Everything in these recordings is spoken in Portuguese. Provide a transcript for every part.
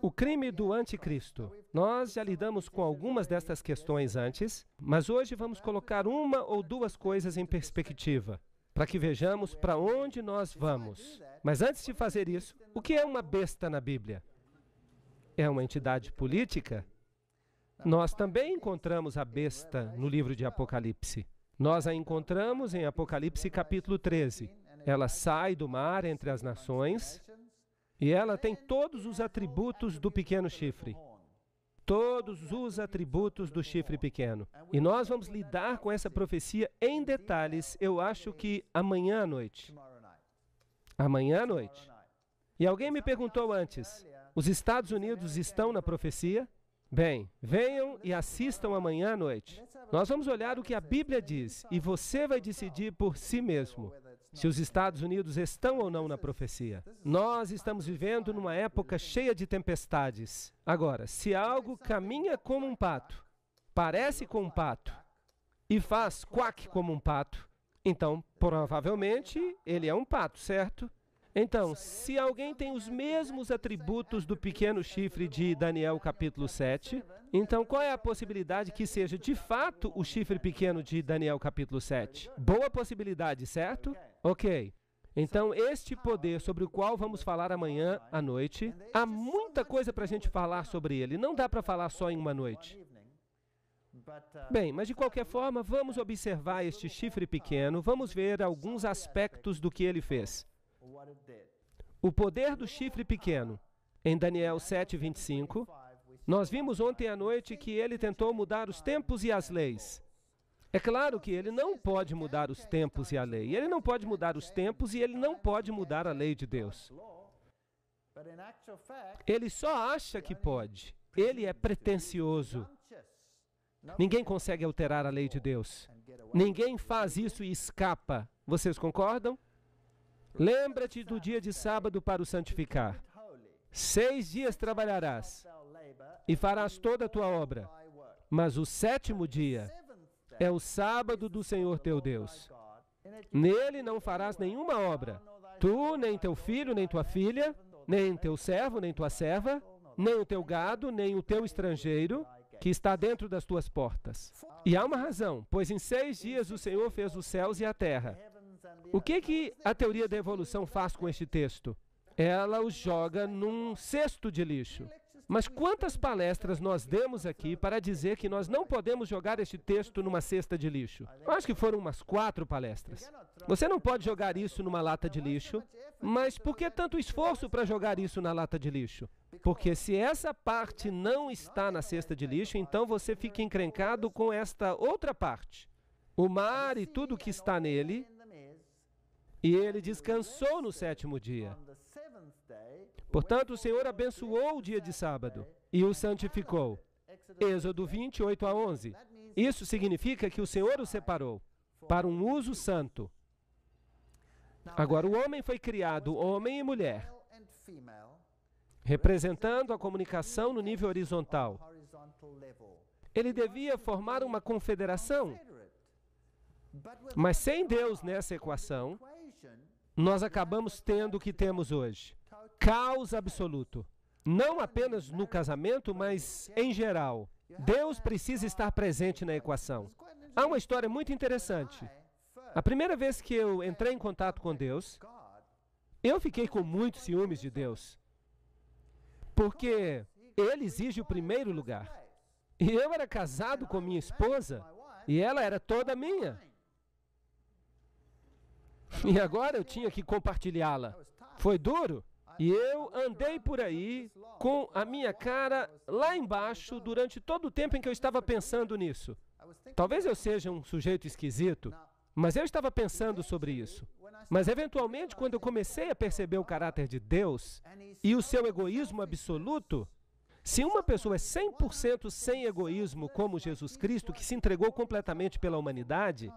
O crime do anticristo. Nós já lidamos com algumas destas questões antes, mas hoje vamos colocar uma ou duas coisas em perspectiva, para que vejamos para onde nós vamos. Mas antes de fazer isso, o que é uma besta na Bíblia? É uma entidade política? Nós também encontramos a besta no livro de Apocalipse. Nós a encontramos em Apocalipse capítulo 13. Ela sai do mar entre as nações e ela tem todos os atributos do pequeno chifre. Todos os atributos do chifre pequeno. E nós vamos lidar com essa profecia em detalhes, eu acho que amanhã à noite. Amanhã à noite. E alguém me perguntou antes, os Estados Unidos estão na profecia? Bem, venham e assistam amanhã à noite. Nós vamos olhar o que a Bíblia diz e você vai decidir por si mesmo se os Estados Unidos estão ou não na profecia. Nós estamos vivendo numa época cheia de tempestades. Agora, se algo caminha como um pato, parece com um pato e faz quack como um pato, então, provavelmente, ele é um pato, certo? Então, se alguém tem os mesmos atributos do pequeno chifre de Daniel capítulo 7, então qual é a possibilidade que seja de fato o chifre pequeno de Daniel capítulo 7? Boa possibilidade, certo? Ok. Então, este poder sobre o qual vamos falar amanhã à noite, há muita coisa para a gente falar sobre ele. Não dá para falar só em uma noite. Bem, mas de qualquer forma, vamos observar este chifre pequeno, vamos ver alguns aspectos do que ele fez. O poder do chifre pequeno. Em Daniel 7:25, nós vimos ontem à noite que ele tentou mudar os tempos e as leis. É claro que ele não pode mudar os tempos e a lei. Ele não pode mudar os tempos e ele não pode mudar a lei de Deus. Ele só acha que pode. Ele é pretensioso. Ninguém consegue alterar a lei de Deus. Ninguém faz isso e escapa. Vocês concordam? Lembra-te do dia de sábado para o santificar. 6 dias trabalharás e farás toda a tua obra. Mas o 7º dia é o sábado do Senhor teu Deus. Nele não farás nenhuma obra. Tu, nem teu filho, nem tua filha, nem teu servo, nem tua serva, nem o teu gado, nem o teu estrangeiro, que está dentro das tuas portas. E há uma razão, pois em 6 dias o Senhor fez os céus e a terra. O que a teoria da evolução faz com este texto? Ela os joga num cesto de lixo. Mas quantas palestras nós demos aqui para dizer que nós não podemos jogar este texto numa cesta de lixo? Eu acho que foram umas 4 palestras. Você não pode jogar isso numa lata de lixo, mas por que tanto esforço para jogar isso na lata de lixo? Porque se essa parte não está na cesta de lixo, então você fica encrencado com esta outra parte. O mar e tudo que está nele. E ele descansou no 7º dia. Portanto, o Senhor abençoou o dia de sábado e o santificou. Êxodo 20:8-11. Isso significa que o Senhor o separou para um uso santo. Agora, o homem foi criado, homem e mulher, representando a comunicação no nível horizontal. Ele devia formar uma confederação. Mas sem Deus nessa equação, nós acabamos tendo o que temos hoje. Caos absoluto. Não apenas no casamento, mas em geral. Deus precisa estar presente na equação. Há uma história muito interessante. A primeira vez que eu entrei em contato com Deus, eu fiquei com muitos ciúmes de Deus. Porque Ele exige o primeiro lugar. E eu era casado com minha esposa, e ela era toda minha. E agora eu tinha que compartilhá-la. Foi duro. E eu andei por aí com a minha cara lá embaixo durante todo o tempo em que eu estava pensando nisso. Talvez eu seja um sujeito esquisito, mas eu estava pensando sobre isso. Mas eventualmente, quando eu comecei a perceber o caráter de Deus e o seu egoísmo absoluto, se uma pessoa é 100% sem egoísmo como Jesus Cristo, que se entregou completamente pela humanidade,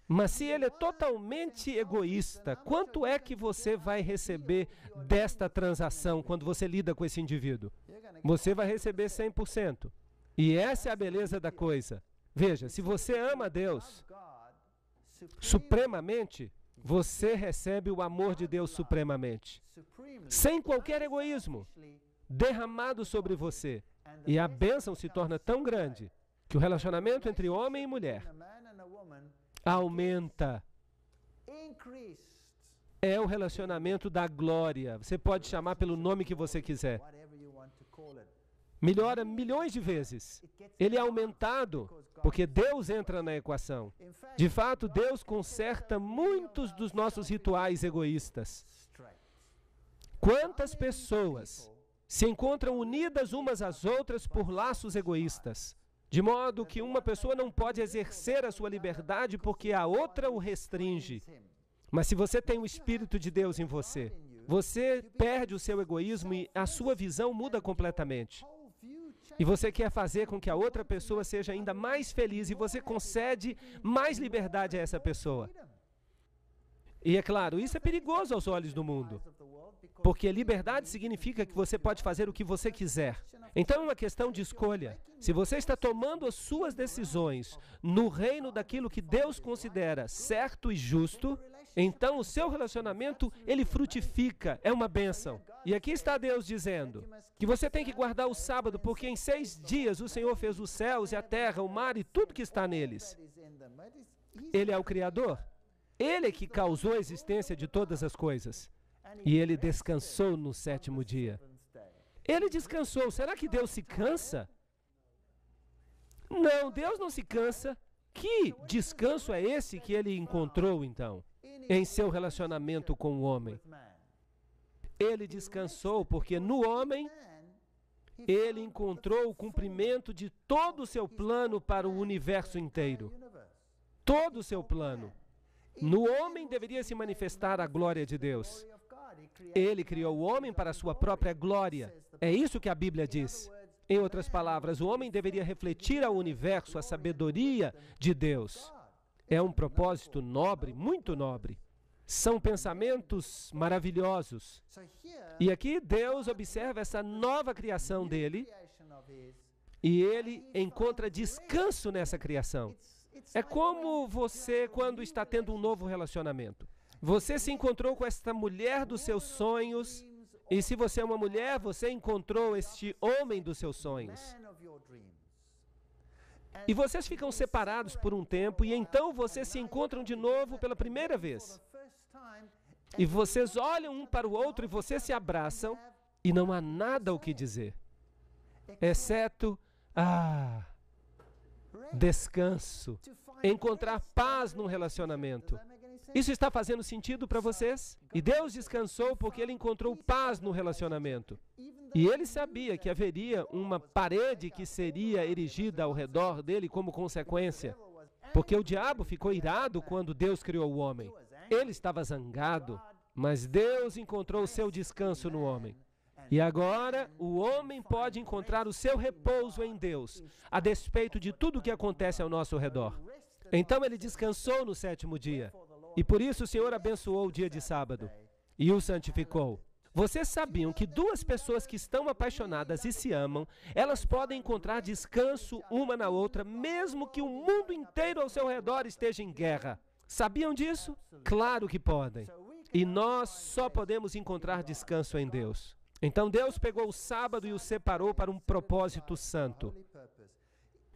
mas se ele é totalmente egoísta, quanto é que você vai receber desta transação quando você lida com esse indivíduo? Você vai receber 100%. E essa é a beleza da coisa. Veja, se você ama Deus supremamente, você recebe o amor de Deus supremamente. Sem qualquer egoísmo. derramado sobre você. E a bênção se torna tão grande que o relacionamento entre homem e mulher aumenta. É o relacionamento da glória. Você pode chamar pelo nome que você quiser. Melhora milhões de vezes. Ele é aumentado porque Deus entra na equação. De fato, Deus conserta muitos dos nossos rituais egoístas. Quantas pessoas se encontram unidas umas às outras por laços egoístas, de modo que uma pessoa não pode exercer a sua liberdade porque a outra o restringe. Mas se você tem o Espírito de Deus em você, você perde o seu egoísmo e a sua visão muda completamente. E você quer fazer com que a outra pessoa seja ainda mais feliz e você concede mais liberdade a essa pessoa. E é claro, isso é perigoso aos olhos do mundo, porque liberdade significa que você pode fazer o que você quiser. Então é uma questão de escolha. Se você está tomando as suas decisões no reino daquilo que Deus considera certo e justo, então o seu relacionamento, ele frutifica, é uma bênção. E aqui está Deus dizendo que você tem que guardar o sábado, porque em 6 dias o Senhor fez os céus e a terra, o mar e tudo que está neles. Ele é o Criador. Ele é que causou a existência de todas as coisas. E ele descansou no 7º dia. Ele descansou. Será que Deus se cansa? Não, Deus não se cansa. Que descanso é esse que ele encontrou, então, em seu relacionamento com o homem? Ele descansou porque no homem, ele encontrou o cumprimento de todo o seu plano para o universo inteiro. Todo o seu plano. No homem deveria se manifestar a glória de Deus. Ele criou o homem para a sua própria glória. É isso que a Bíblia diz. Em outras palavras, o homem deveria refletir ao universo a sabedoria de Deus. É um propósito nobre, muito nobre. São pensamentos maravilhosos. E aqui Deus observa essa nova criação dele e ele encontra descanso nessa criação. É como você quando está tendo um novo relacionamento. Você se encontrou com esta mulher dos seus sonhos, e se você é uma mulher, você encontrou este homem dos seus sonhos. E vocês ficam separados por um tempo, e então vocês se encontram de novo pela primeira vez. E vocês olham um para o outro e vocês se abraçam, e não há nada o que dizer, exceto, descanso, encontrar paz num relacionamento. Isso está fazendo sentido para vocês? E Deus descansou porque ele encontrou paz no relacionamento. E ele sabia que haveria uma parede que seria erigida ao redor dele como consequência. Porque o diabo ficou irado quando Deus criou o homem. Ele estava zangado, mas Deus encontrou o seu descanso no homem. E agora, o homem pode encontrar o seu repouso em Deus, a despeito de tudo o que acontece ao nosso redor. Então ele descansou no 7º dia. E por isso o Senhor abençoou o dia de sábado e o santificou. Vocês sabiam que 2 pessoas que estão apaixonadas e se amam, elas podem encontrar descanso uma na outra, mesmo que o mundo inteiro ao seu redor esteja em guerra. Sabiam disso? Claro que podem. E nós só podemos encontrar descanso em Deus. Então Deus pegou o sábado e o separou para um propósito santo.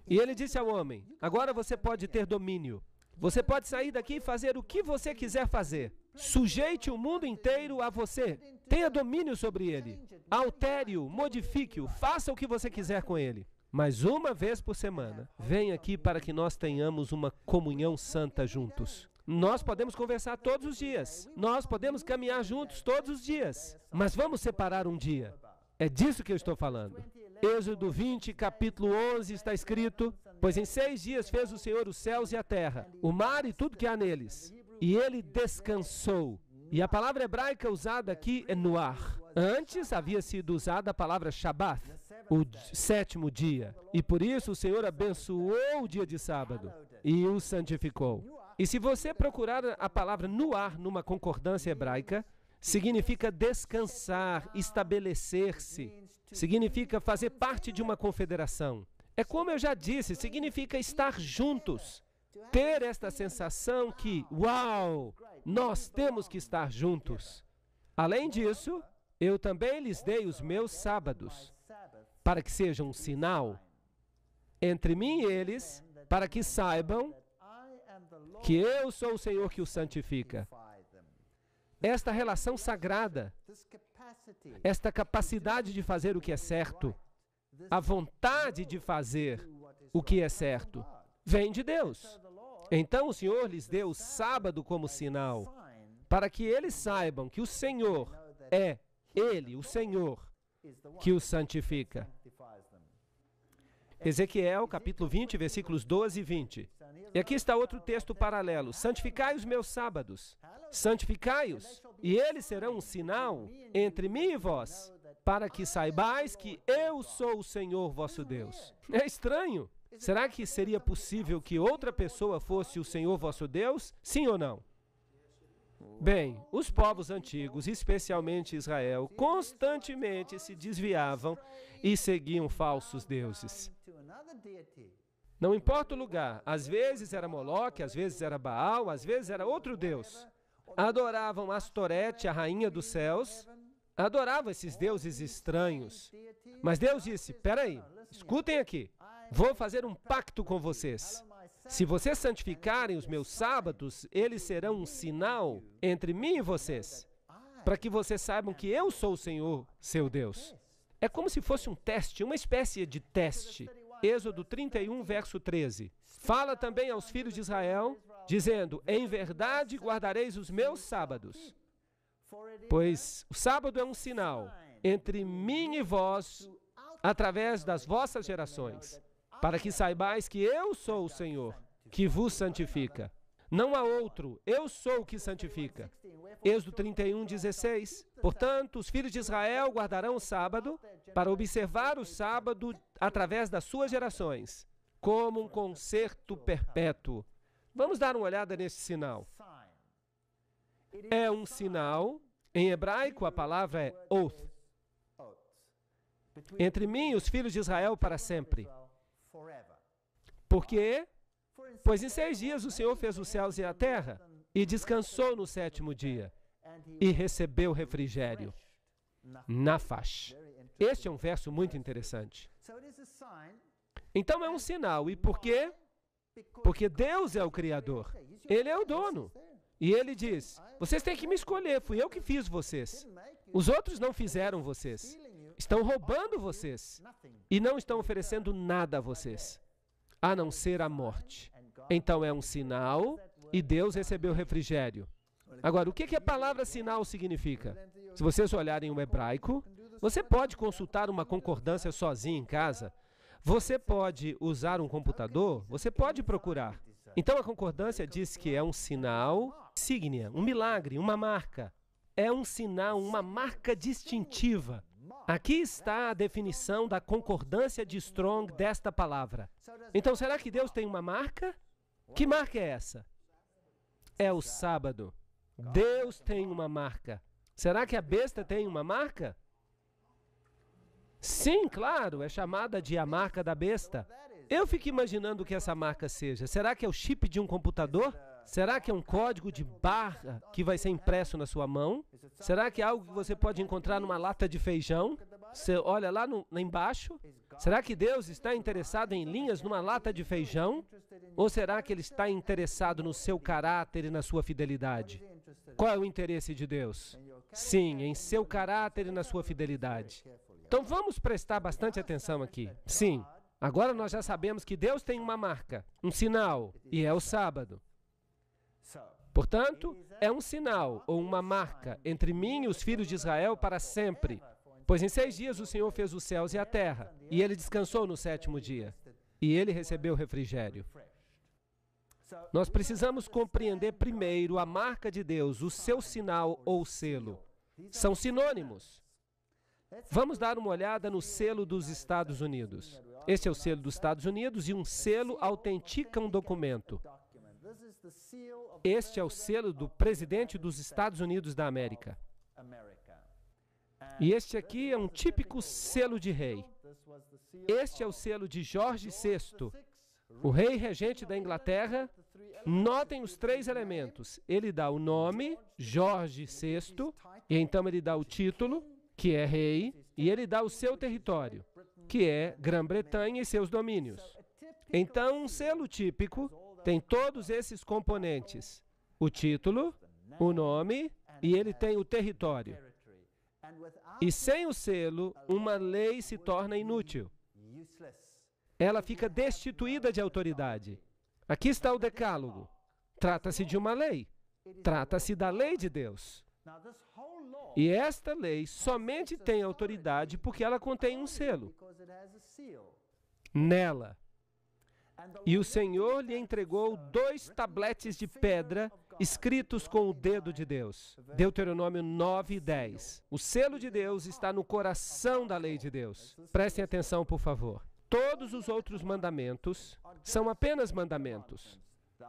E ele disse ao homem, agora você pode ter domínio. Você pode sair daqui e fazer o que você quiser fazer. Sujeite o mundo inteiro a você. Tenha domínio sobre ele. Altere-o, modifique-o, faça o que você quiser com ele. Mas uma vez por semana, venha aqui para que nós tenhamos uma comunhão santa juntos. Nós podemos conversar todos os dias. Nós podemos caminhar juntos todos os dias. Mas vamos separar um dia. É disso que eu estou falando. Êxodo 20, capítulo 11, está escrito: pois em 6 dias fez o Senhor os céus e a terra, o mar e tudo que há neles. E ele descansou. E a palavra hebraica usada aqui é nuar. Antes havia sido usada a palavra Shabbat, o 7º dia. E por isso o Senhor abençoou o dia de sábado e o santificou. E se você procurar a palavra nuar numa concordância hebraica, significa descansar, estabelecer-se. Significa fazer parte de uma confederação. É como eu já disse, significa estar juntos. Ter esta sensação que, uau, nós temos que estar juntos. Além disso, eu também lhes dei os meus sábados, para que sejam um sinal entre mim e eles, para que saibam que eu sou o Senhor que os santifica. Esta relação sagrada, esta capacidade de fazer o que é certo, a vontade de fazer o que é certo, vem de Deus. Então o Senhor lhes deu o sábado como sinal, para que eles saibam que o Senhor é Ele, o Senhor, que os santifica. Ezequiel, capítulo 20, versículos 12 e 20. E aqui está outro texto paralelo. Santificai os meus sábados, santificai-os, e eles serão um sinal entre mim e vós, para que saibais que eu sou o Senhor vosso Deus. É estranho. Será que seria possível que outra pessoa fosse o Senhor vosso Deus? Sim ou não? Bem, os povos antigos, especialmente Israel, constantemente se desviavam e seguiam falsos deuses. Não importa o lugar, às vezes era Moloque, às vezes era Baal, às vezes era outro deus. Adoravam Astorete, a rainha dos céus, adoravam esses deuses estranhos. Mas Deus disse, peraí, escutem aqui, vou fazer um pacto com vocês. Se vocês santificarem os meus sábados, eles serão um sinal entre mim e vocês, para que vocês saibam que eu sou o Senhor, seu Deus. É como se fosse um teste, uma espécie de teste. Êxodo 31, verso 13. Fala também aos filhos de Israel, dizendo, em verdade guardareis os meus sábados, pois o sábado é um sinal entre mim e vós, através das vossas gerações, para que saibais que eu sou o Senhor, que vos santifica. Não há outro, eu sou o que santifica. Êxodo 31, 16. Portanto, os filhos de Israel guardarão o sábado para observar o sábado através das suas gerações, como um concerto perpétuo. Vamos dar uma olhada nesse sinal. É um sinal, em hebraico a palavra é oath, entre mim e os filhos de Israel para sempre. Por quê? Pois em 6 dias o Senhor fez os céus e a terra, e descansou no 7º dia, e recebeu refrigério. Nafash. Este é um verso muito interessante. Então é um sinal. E por quê? Porque Deus é o Criador. Ele é o dono. E Ele diz, vocês têm que me escolher, fui eu que fiz vocês. Os outros não fizeram vocês. Estão roubando vocês. E não estão oferecendo nada a vocês, a não ser a morte. Então é um sinal e Deus recebeu refrigério. Agora, o que a palavra sinal significa? Se vocês olharem o hebraico, você pode consultar uma concordância sozinho em casa. Você pode usar um computador, você pode procurar. Então a concordância diz que é um sinal, signia, um milagre, uma marca. É um sinal, uma marca distintiva. Aqui está a definição da concordância de Strong desta palavra. Então, será que Deus tem uma marca? Que marca é essa? É o sábado. Deus tem uma marca. Será que a besta tem uma marca? Sim, claro, é chamada de a marca da besta. Eu fico imaginando o que essa marca seja. Será que é o chip de um computador? Será que é um código de barra que vai ser impresso na sua mão? Será que é algo que você pode encontrar numa lata de feijão? Você olha lá embaixo. Será que Deus está interessado em linhas numa lata de feijão? Ou será que Ele está interessado no seu caráter e na sua fidelidade? Qual é o interesse de Deus? Sim, em seu caráter e na sua fidelidade. Então vamos prestar bastante atenção aqui. Sim, agora nós já sabemos que Deus tem uma marca, um sinal, e é o sábado. Portanto, é um sinal ou uma marca entre mim e os filhos de Israel para sempre. Pois em 6 dias o Senhor fez os céus e a terra, e Ele descansou no 7º dia, e Ele recebeu refrigério. Nós precisamos compreender primeiro a marca de Deus, o seu sinal ou selo. São sinônimos. Vamos dar uma olhada no selo dos Estados Unidos. Este é o selo dos Estados Unidos e um selo autentica um documento. Este é o selo do presidente dos Estados Unidos da América. E este aqui é um típico selo de rei. Este é o selo de Jorge VI, o rei regente da Inglaterra. Notem os 3 elementos. Ele dá o nome, Jorge VI, e então ele dá o título, que é rei, e ele dá o seu território, que é Grã-Bretanha e seus domínios. Então, um selo típico tem todos esses componentes: o título, o nome, e ele tem o território. E sem o selo, uma lei se torna inútil. Ela fica destituída de autoridade. Aqui está o Decálogo. Trata-se de uma lei. Trata-se da lei de Deus. E esta lei somente tem autoridade porque ela contém um selo nela. E o Senhor lhe entregou 2 tabletes de pedra escritos com o dedo de Deus. Deuteronômio 9:10. O selo de Deus está no coração da lei de Deus. Prestem atenção, por favor. Todos os outros mandamentos são apenas mandamentos.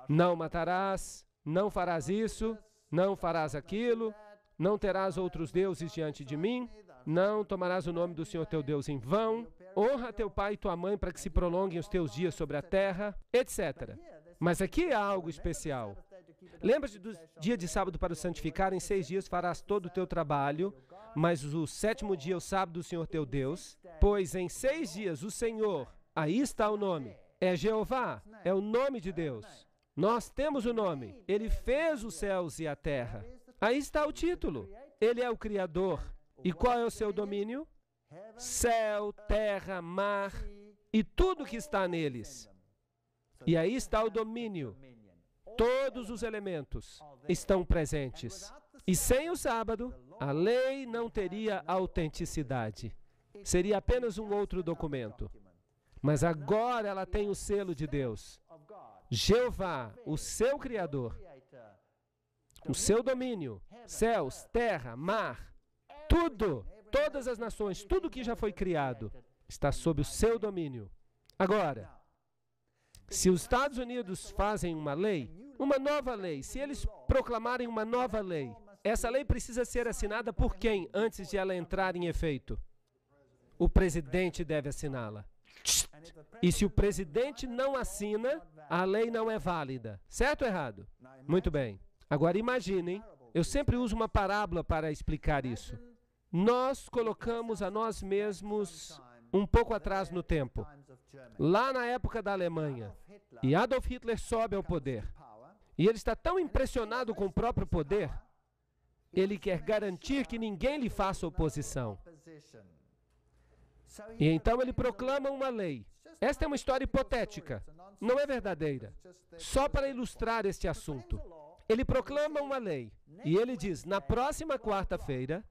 Não matarás, não farás isso, não farás aquilo, não terás outros deuses diante de mim, não tomarás o nome do Senhor teu Deus em vão, honra teu pai e tua mãe para que se prolonguem os teus dias sobre a terra, etc. Mas aqui há algo especial. Lembra-te do dia de sábado para o santificar, em 6 dias farás todo o teu trabalho, mas o 7º dia é o sábado do Senhor teu Deus, pois em 6 dias o Senhor, aí está o nome, é Jeová, é o nome de Deus. Nós temos o nome, Ele fez os céus e a terra. Aí está o título, Ele é o Criador. E qual é o seu domínio? Céu, terra, mar e tudo que está neles. E aí está o domínio. Todos os elementos estão presentes. E sem o sábado, a lei não teria autenticidade. Seria apenas um outro documento. Mas agora ela tem o selo de Deus. Jeová, o seu Criador, o seu domínio, céus, terra, mar, tudo, todas as nações, tudo que já foi criado, está sob o seu domínio. Agora, se os Estados Unidos fazem uma lei, uma nova lei, se eles proclamarem uma nova lei, essa lei precisa ser assinada por quem antes de ela entrar em efeito? O presidente deve assiná-la. E se o presidente não assina, a lei não é válida. Certo ou errado? Muito bem. Agora imaginem, eu sempre uso uma parábola para explicar isso. Nós colocamos a nós mesmos um pouco atrás no tempo, lá na época da Alemanha, e Adolf Hitler sobe ao poder. E ele está tão impressionado com o próprio poder, ele quer garantir que ninguém lhe faça oposição. E então ele proclama uma lei. Esta é uma história hipotética, não é verdadeira. Só para ilustrar este assunto. Ele proclama uma lei, e ele diz, na próxima quarta-feira,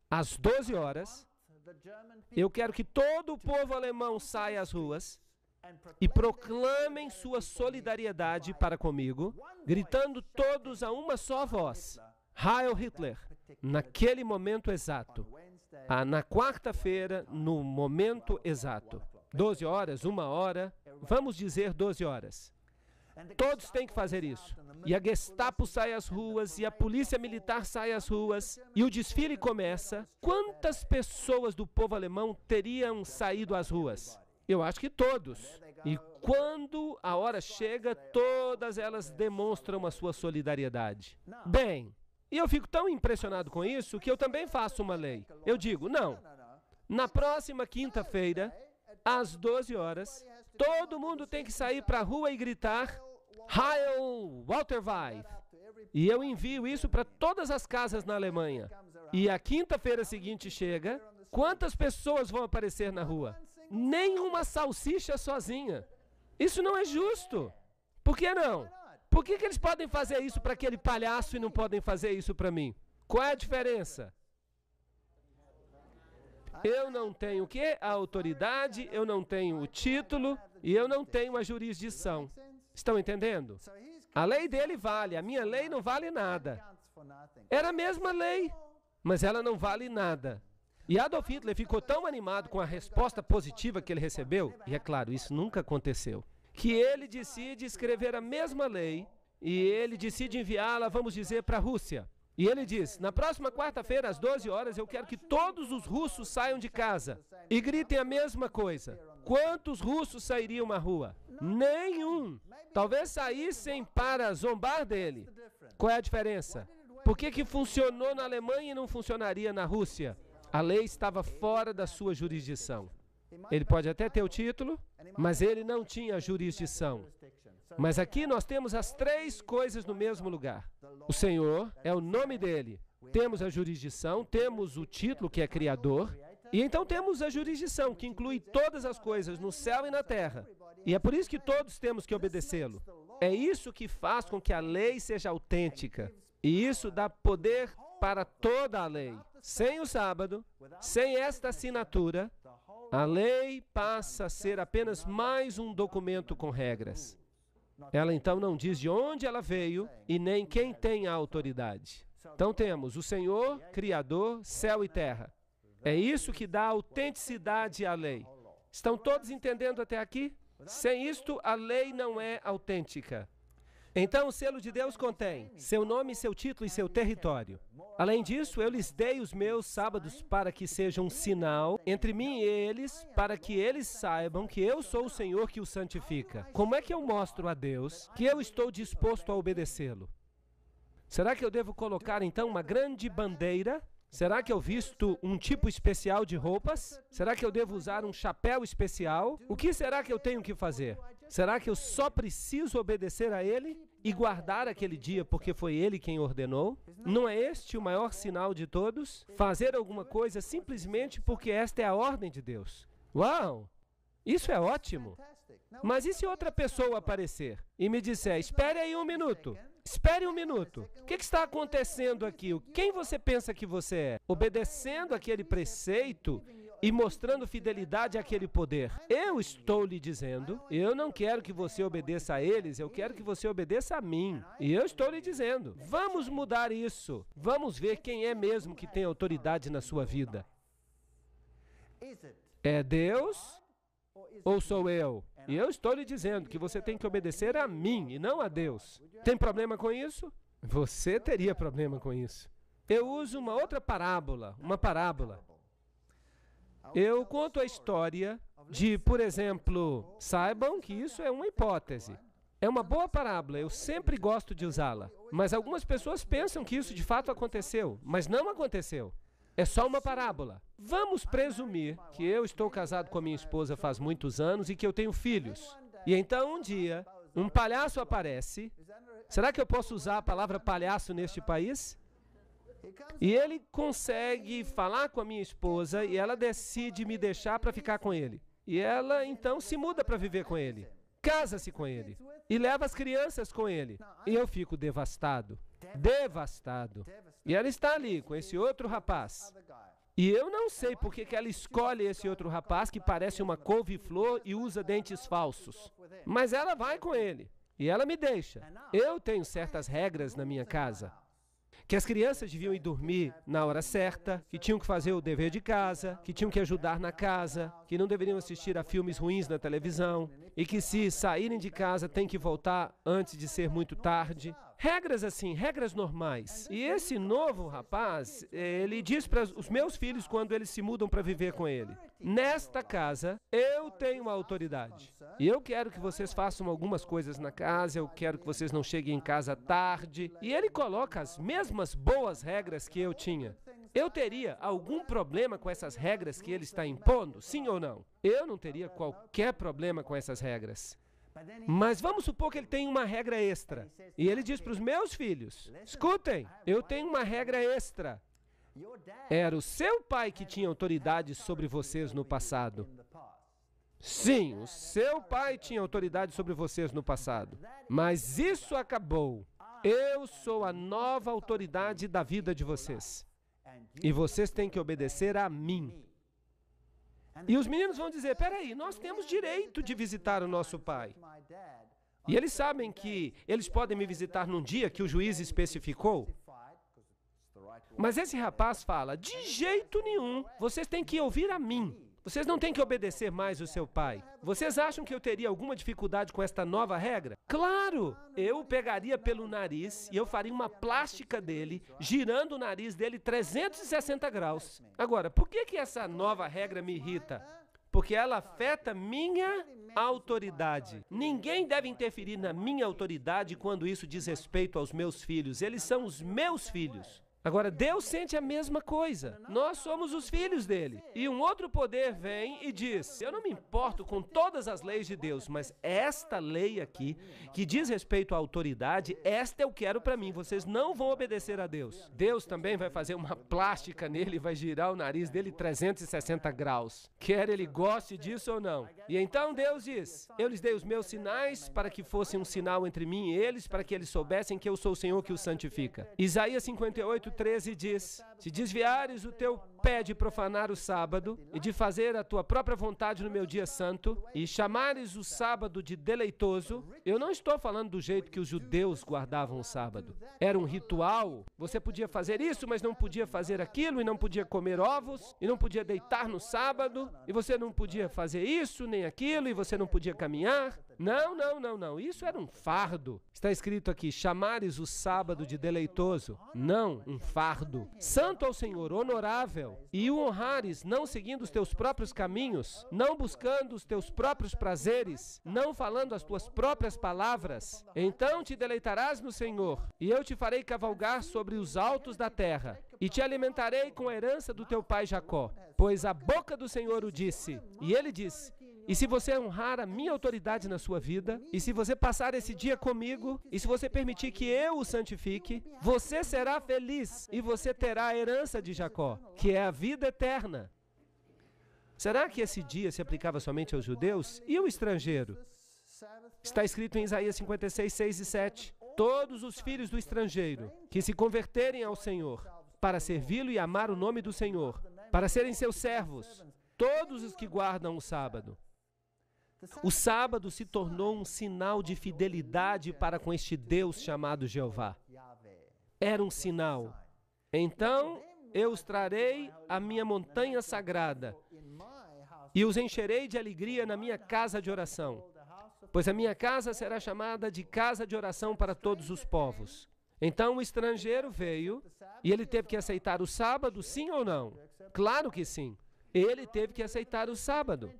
às 12 horas, eu quero que todo o povo alemão saia às ruas e proclamem sua solidariedade para comigo, gritando todos a uma só voz, Heil Hitler, naquele momento exato. Na quarta-feira, no momento exato. 12 horas, 1 hora, vamos dizer 12 horas. Todos têm que fazer isso. E a Gestapo sai às ruas, e a polícia militar sai às ruas, e o desfile começa. Quantas pessoas do povo alemão teriam saído às ruas? Eu acho que todos. E quando a hora chega, todas elas demonstram a sua solidariedade. Bem, e eu fico tão impressionado com isso que eu também faço uma lei. Eu digo, não, na próxima quinta-feira, às 12 horas, todo mundo tem que sair para a rua e gritar Heil Walter Weid. E eu envio isso para todas as casas na Alemanha. E a quinta-feira seguinte chega, quantas pessoas vão aparecer na rua? Nenhuma salsicha sozinha. Isso não é justo. Por que não? Por que eles podem fazer isso para aquele palhaço e não podem fazer isso para mim? Qual é a diferença? Eu não tenho o quê? A autoridade, eu não tenho o título e eu não tenho a jurisdição. Estão entendendo? A lei dele vale, a minha lei não vale nada. Era a mesma lei, mas ela não vale nada. E Adolf Hitler ficou tão animado com a resposta positiva que ele recebeu, e é claro, isso nunca aconteceu, que ele decide escrever a mesma lei e ele decide enviá-la, vamos dizer, para a Rússia. E ele diz, na próxima quarta-feira, às 12 horas, eu quero que todos os russos saiam de casa e gritem a mesma coisa. Quantos russos sairiam à rua? Nenhum. Talvez saíssem para zombar dele. Qual é a diferença? Por que funcionou na Alemanha e não funcionaria na Rússia? A lei estava fora da sua jurisdição. Ele pode até ter o título, mas ele não tinha jurisdição. Mas aqui nós temos as três coisas no mesmo lugar. O Senhor é o nome dele. Temos a jurisdição, temos o título, que é Criador, e então temos a jurisdição, que inclui todas as coisas no céu e na terra. E é por isso que todos temos que obedecê-lo. É isso que faz com que a lei seja autêntica. E isso dá poder para toda a lei. Sem o sábado, sem esta assinatura, a lei passa a ser apenas mais um documento com regras. Ela então não diz de onde ela veio e nem quem tem a autoridade. Então temos o Senhor, Criador, céu e terra. É isso que dá autenticidade à lei. Estão todos entendendo até aqui? Sem isto, a lei não é autêntica. Então, o selo de Deus contém seu nome, seu título e seu território. Além disso, eu lhes dei os meus sábados para que sejam um sinal entre mim e eles, para que eles saibam que eu sou o Senhor que os santifica. Como é que eu mostro a Deus que eu estou disposto a obedecê-lo? Será que eu devo colocar, então, uma grande bandeira? Será que eu visto um tipo especial de roupas? Será que eu devo usar um chapéu especial? O que será que eu tenho que fazer? Será que eu só preciso obedecer a Ele e guardar aquele dia porque foi Ele quem ordenou? Não é este o maior sinal de todos? Fazer alguma coisa simplesmente porque esta é a ordem de Deus. Uau! Isso é ótimo! Mas e se outra pessoa aparecer e me disser, espere aí um minuto? Espere um minuto. O que está acontecendo aqui? Quem você pensa que você é? Obedecendo aquele preceito e mostrando fidelidade àquele poder. Eu estou lhe dizendo, eu não quero que você obedeça a eles, eu quero que você obedeça a mim. E eu estou lhe dizendo, vamos mudar isso. Vamos ver quem é mesmo que tem autoridade na sua vida. É Deus ou sou eu? E eu estou lhe dizendo que você tem que obedecer a mim e não a Deus. Tem problema com isso? Você teria problema com isso. Eu uso uma outra parábola, uma parábola. Eu conto a história de, por exemplo, saibam que isso é uma hipótese. É uma boa parábola, eu sempre gosto de usá-la. Mas algumas pessoas pensam que isso de fato aconteceu, mas não aconteceu. É só uma parábola. Vamos presumir que eu estou casado com a minha esposa faz muitos anos e que eu tenho filhos. E então um dia, um palhaço aparece. Será que eu posso usar a palavra palhaço neste país? E ele consegue falar com a minha esposa e ela decide me deixar para ficar com ele. E ela então se muda para viver com ele. Casa-se com ele. E leva as crianças com ele. E eu fico devastado. Devastado. E ela está ali com esse outro rapaz. E eu não sei por que ela escolhe esse outro rapaz que parece uma couve-flor e usa dentes falsos. Mas ela vai com ele. E ela me deixa. Eu tenho certas regras na minha casa. Que as crianças deviam ir dormir na hora certa, que tinham que fazer o dever de casa, que tinham que ajudar na casa, que não deveriam assistir a filmes ruins na televisão, e que se saírem de casa têm que voltar antes de ser muito tarde. Regras assim, regras normais. E esse novo rapaz, ele diz para os meus filhos quando eles se mudam para viver com ele, nesta casa, eu tenho a autoridade. E eu quero que vocês façam algumas coisas na casa, eu quero que vocês não cheguem em casa tarde. E ele coloca as mesmas boas regras que eu tinha. Eu teria algum problema com essas regras que ele está impondo? Sim ou não? Eu não teria qualquer problema com essas regras. Mas vamos supor que ele tem uma regra extra. E ele diz para os meus filhos, escutem, eu tenho uma regra extra. Era o seu pai que tinha autoridade sobre vocês no passado. Sim, o seu pai tinha autoridade sobre vocês no passado. Mas isso acabou. Eu sou a nova autoridade da vida de vocês. E vocês têm que obedecer a mim. E os meninos vão dizer, peraí, nós temos direito de visitar o nosso pai. E eles sabem que eles podem me visitar num dia que o juiz especificou. Mas esse rapaz fala, de jeito nenhum, vocês têm que ouvir a mim. Vocês não têm que obedecer mais o seu pai. Vocês acham que eu teria alguma dificuldade com esta nova regra? Claro! Eu o pegaria pelo nariz e eu faria uma plástica dele, girando o nariz dele 360 graus. Agora, por que essa nova regra me irrita? Porque ela afeta minha autoridade. Ninguém deve interferir na minha autoridade quando isso diz respeito aos meus filhos. Eles são os meus filhos. Agora, Deus sente a mesma coisa. Nós somos os filhos dele. E um outro poder vem e diz, eu não me importo com todas as leis de Deus, mas esta lei aqui, que diz respeito à autoridade, esta eu quero para mim. Vocês não vão obedecer a Deus. Deus também vai fazer uma plástica nele e vai girar o nariz dele 360 graus. Quer ele goste disso ou não. E então Deus diz, eu lhes dei os meus sinais para que fosse um sinal entre mim e eles, para que eles soubessem que eu sou o Senhor que os santifica. Isaías 58:13 diz, se desviares o teu pé de profanar o sábado e de fazer a tua própria vontade no meu dia santo e chamares o sábado de deleitoso, eu não estou falando do jeito que os judeus guardavam o sábado. Era um ritual, você podia fazer isso, mas não podia fazer aquilo, e não podia comer ovos, e não podia deitar no sábado, e você não podia fazer isso nem aquilo, e você não podia caminhar. Não, isso era um fardo. Está escrito aqui, chamares o sábado de deleitoso. Não, um fardo. Santo ao Senhor, honorável, e o honrares, não seguindo os teus próprios caminhos, não buscando os teus próprios prazeres, não falando as tuas próprias palavras. Então te deleitarás no Senhor, e eu te farei cavalgar sobre os altos da terra, e te alimentarei com a herança do teu pai Jacó. Pois a boca do Senhor o disse, e ele disse, e se você honrar a minha autoridade na sua vida, e se você passar esse dia comigo, e se você permitir que eu o santifique, você será feliz e você terá a herança de Jacó, que é a vida eterna. Será que esse dia se aplicava somente aos judeus? E o estrangeiro? Está escrito em Isaías 56:6 e 7. Todos os filhos do estrangeiro que se converterem ao Senhor, para servi-lo e amar o nome do Senhor, para serem seus servos, todos os que guardam o sábado. O sábado se tornou um sinal de fidelidade para com este Deus chamado Jeová. Era um sinal. Então, eu os trarei à minha montanha sagrada e os encherei de alegria na minha casa de oração, pois a minha casa será chamada de casa de oração para todos os povos. Então o estrangeiro veio e ele teve que aceitar o sábado, sim ou não? Claro que sim. Ele teve que aceitar o sábado.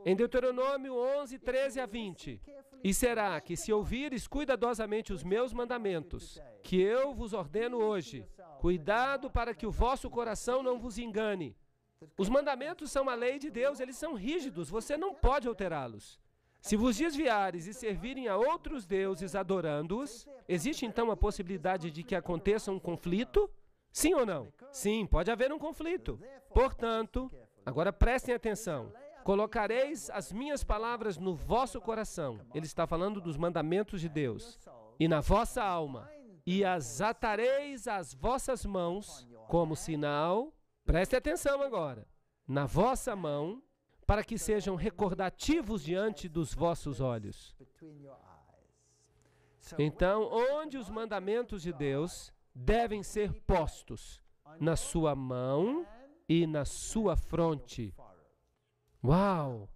Em Deuteronômio 11:13 a 20. E será que se ouvires cuidadosamente os meus mandamentos, que eu vos ordeno hoje, cuidado para que o vosso coração não vos engane. Os mandamentos são a lei de Deus, eles são rígidos, você não pode alterá-los. Se vos desviares e servirem a outros deuses adorando-os, existe então a possibilidade de que aconteça um conflito? Sim ou não? Sim, pode haver um conflito. Portanto, agora prestem atenção. Colocareis as minhas palavras no vosso coração. Ele está falando dos mandamentos de Deus. E na vossa alma. E as atareis às vossas mãos como sinal. Preste atenção agora. Na vossa mão, para que sejam recordativos diante dos vossos olhos. Então, onde os mandamentos de Deus devem ser postos? Na sua mão e na sua fronte. Uau!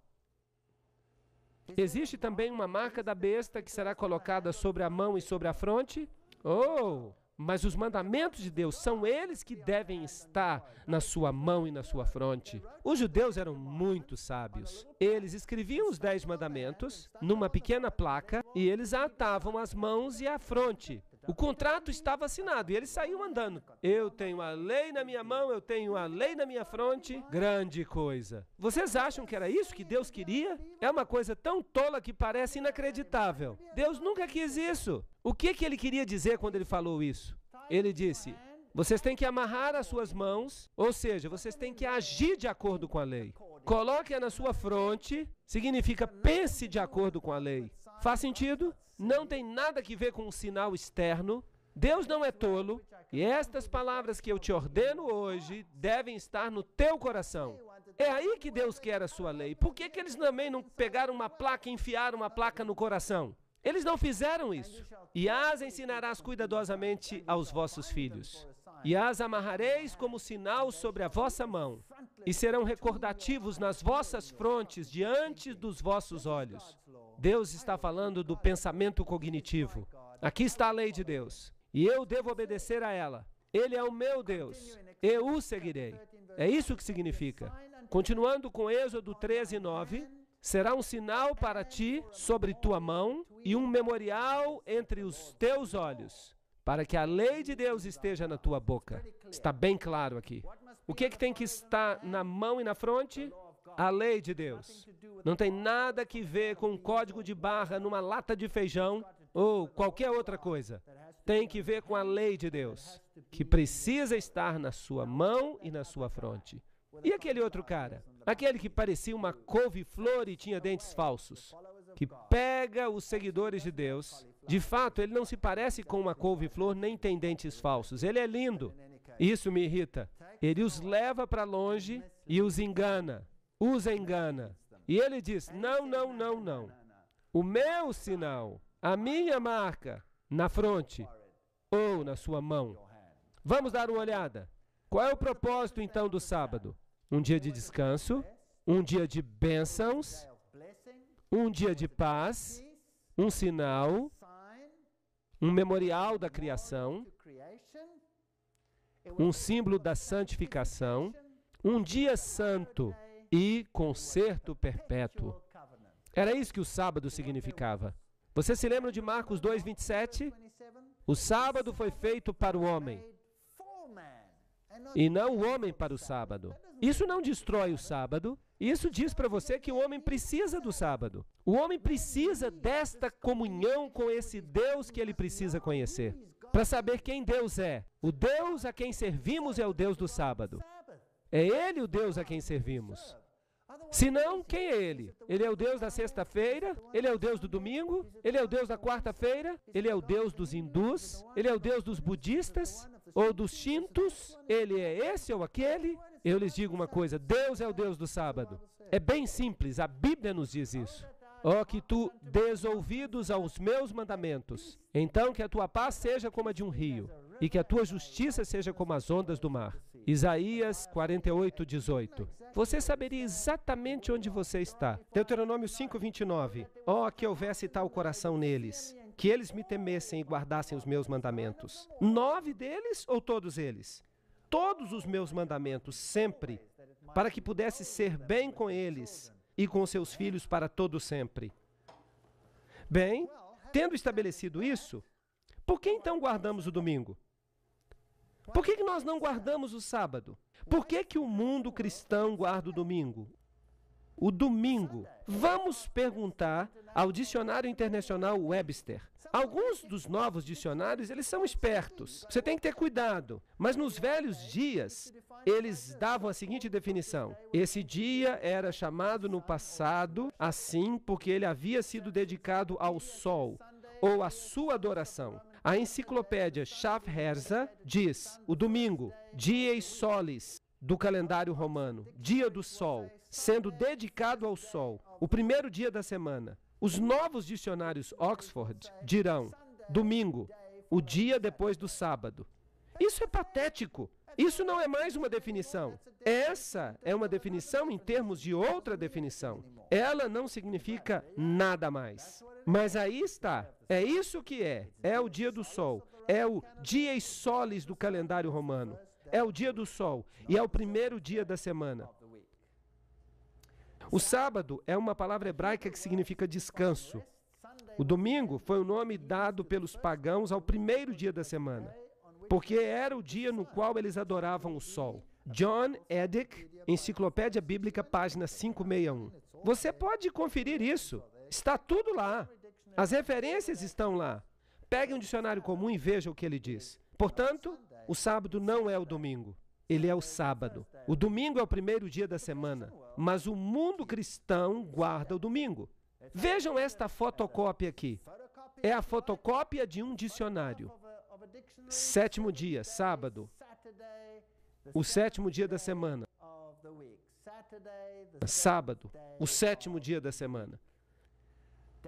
Existe também uma marca da besta que será colocada sobre a mão e sobre a fronte? Oh! Mas os mandamentos de Deus são eles que devem estar na sua mão e na sua fronte. Os judeus eram muito sábios. Eles escreviam os 10 mandamentos numa pequena placa e eles a atavam às mãos e à fronte. O contrato estava assinado e eles saíam andando. Eu tenho a lei na minha mão, eu tenho a lei na minha fronte. Grande coisa. Vocês acham que era isso que Deus queria? É uma coisa tão tola que parece inacreditável. Deus nunca quis isso. O que ele queria dizer quando ele falou isso? Ele disse, vocês têm que amarrar as suas mãos, ou seja, vocês têm que agir de acordo com a lei. Coloque-a na sua fronte, significa pense de acordo com a lei. Faz sentido? Não tem nada que ver com um sinal externo. Deus não é tolo. E estas palavras que eu te ordeno hoje devem estar no teu coração. É aí que Deus quer a sua lei. Por que eles também não pegaram uma placa e enfiaram uma placa no coração? Eles não fizeram isso. E as ensinarás cuidadosamente aos vossos filhos. E as amarrareis como sinal sobre a vossa mão. E serão recordativos nas vossas frontes diante dos vossos olhos. Deus está falando do pensamento cognitivo. Aqui está a lei de Deus. E eu devo obedecer a ela. Ele é o meu Deus. Eu o seguirei. É isso que significa. Continuando com Êxodo 13:9. Será um sinal para ti sobre tua mão e um memorial entre os teus olhos. para que a lei de Deus esteja na tua boca. Está bem claro aqui. O que tem que estar na mão e na fronte? A lei de Deus. Não tem nada que ver com um código de barra numa lata de feijão ou qualquer outra coisa. Tem que ver com a lei de Deus, que precisa estar na sua mão e na sua fronte. E aquele outro cara? Aquele que parecia uma couve-flor e tinha dentes falsos, que pega os seguidores de Deus. De fato, ele não se parece com uma couve-flor nem tem dentes falsos. Ele é lindo. Isso me irrita. Ele os leva para longe e os engana. Os engana. E ele diz, não, não, não, não. O meu sinal, a minha marca, na fronte ou na sua mão. Vamos dar uma olhada. Qual é o propósito, então, do sábado? Um dia de descanso, um dia de bênçãos, um dia de paz, um sinal, um memorial da criação, um símbolo da santificação, um dia santo e concerto perpétuo. Era isso que o sábado significava. Você se lembra de Marcos 2:27? O sábado foi feito para o homem, e não o homem para o sábado. Isso não destrói o sábado. Isso diz para você que o homem precisa do sábado. O homem precisa desta comunhão com esse Deus que ele precisa conhecer, para saber quem Deus é. O Deus a quem servimos é o Deus do sábado. É Ele o Deus a quem servimos. Se não, quem é Ele? Ele é o Deus da sexta-feira? Ele é o Deus do domingo? Ele é o Deus da quarta-feira? Ele é o Deus dos hindus? Ele é o Deus dos budistas? Ou dos shintos? Ele é esse ou aquele? Eu lhes digo uma coisa, Deus é o Deus do sábado. É bem simples, a Bíblia nos diz isso. Ó, que tu des ouvidos aos meus mandamentos, então que a tua paz seja como a de um rio, e que a tua justiça seja como as ondas do mar. Isaías 48:18. Você saberia exatamente onde você está. Deuteronômio 5:29. Ó, que houvesse tal coração neles, que eles me temessem e guardassem os meus mandamentos. 9 deles ou todos eles? Todos os meus mandamentos, sempre, para que pudesse ser bem com eles e com seus filhos para todo sempre. Bem, tendo estabelecido isso, por que então guardamos o domingo? Por que nós não guardamos o sábado? Por que o mundo cristão guarda o domingo? O domingo. Vamos perguntar ao dicionário internacional Webster. Alguns dos novos dicionários, eles são espertos. Você tem que ter cuidado. Mas nos velhos dias, eles davam a seguinte definição. Esse dia era chamado no passado assim porque ele havia sido dedicado ao sol ou à sua adoração. A enciclopédia Schaffhauser diz, o domingo, dies solis, do calendário romano, dia do sol, sendo dedicado ao sol, o primeiro dia da semana. Os novos dicionários Oxford dirão, domingo, o dia depois do sábado. Isso é patético. Isso não é mais uma definição. Essa é uma definição em termos de outra definição. Ela não significa nada mais. Mas aí está. É isso que é. É o dia do sol. É o dies solis do calendário romano. É o dia do sol. E é o primeiro dia da semana. O sábado é uma palavra hebraica que significa descanso. O domingo foi o nome dado pelos pagãos ao primeiro dia da semana, porque era o dia no qual eles adoravam o sol. John Edick, Enciclopédia Bíblica, página 561. Você pode conferir isso. Está tudo lá. As referências estão lá. Pegue um dicionário comum e veja o que ele diz. Portanto, o sábado não é o domingo. Ele é o sábado. O domingo é o primeiro dia da semana, mas o mundo cristão guarda o domingo. Vejam esta fotocópia aqui. É a fotocópia de um dicionário. Sétimo dia, sábado. O sétimo dia da semana. Sábado, o sétimo dia da semana.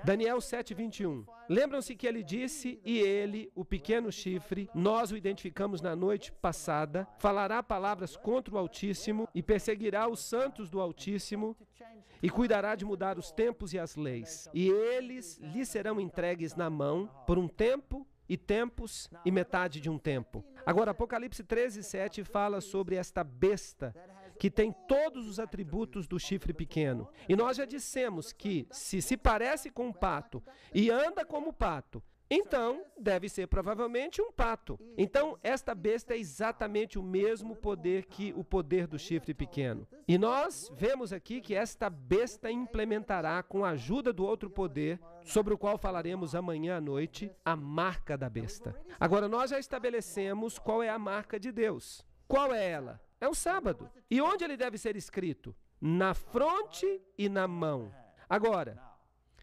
Daniel 7:21. Lembram-se que ele disse, e ele, o pequeno chifre, nós o identificamos na noite passada, falará palavras contra o Altíssimo e perseguirá os santos do Altíssimo e cuidará de mudar os tempos e as leis. E eles lhe serão entregues na mão por um tempo e tempos e metade de um tempo. Agora, Apocalipse 13:7 fala sobre esta besta que tem todos os atributos do chifre pequeno. E nós já dissemos que, se parece com um pato e anda como pato, Então, deve ser provavelmente um pato. Então, esta besta é exatamente o mesmo poder que o poder do chifre pequeno. E nós vemos aqui que esta besta implementará, com a ajuda do outro poder, sobre o qual falaremos amanhã à noite, a marca da besta. Agora, nós já estabelecemos qual é a marca de Deus. Qual é ela? É o sábado. E onde ele deve ser escrito? Na fronte e na mão. Agora,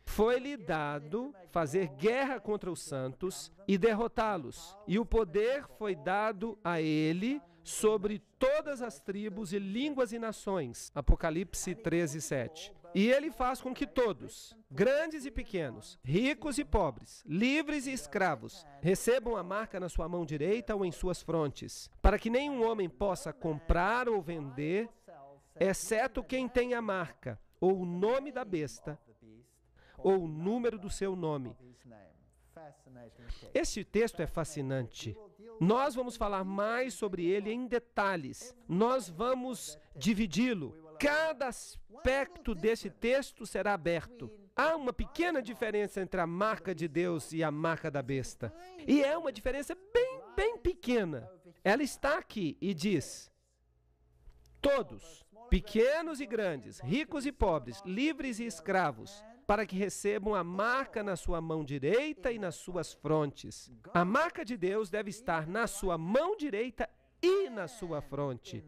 foi-lhe dado fazer guerra contra os santos e derrotá-los. E o poder foi dado a ele sobre todas as tribos e línguas e nações. Apocalipse 13:7. E ele faz com que todos, grandes e pequenos, ricos e pobres, livres e escravos, recebam a marca na sua mão direita ou em suas frontes, para que nenhum homem possa comprar ou vender, exceto quem tem a marca, ou o nome da besta, ou o número do seu nome. Este texto é fascinante. Nós vamos falar mais sobre ele em detalhes. Nós vamos dividi-lo. Cada aspecto desse texto será aberto. Há uma pequena diferença entre a marca de Deus e a marca da besta. E é uma diferença bem pequena. Ela está aqui e diz: todos, pequenos e grandes, ricos e pobres, livres e escravos, para que recebam a marca na sua mão direita e nas suas frontes. A marca de Deus deve estar na sua mão direita e na sua fronte.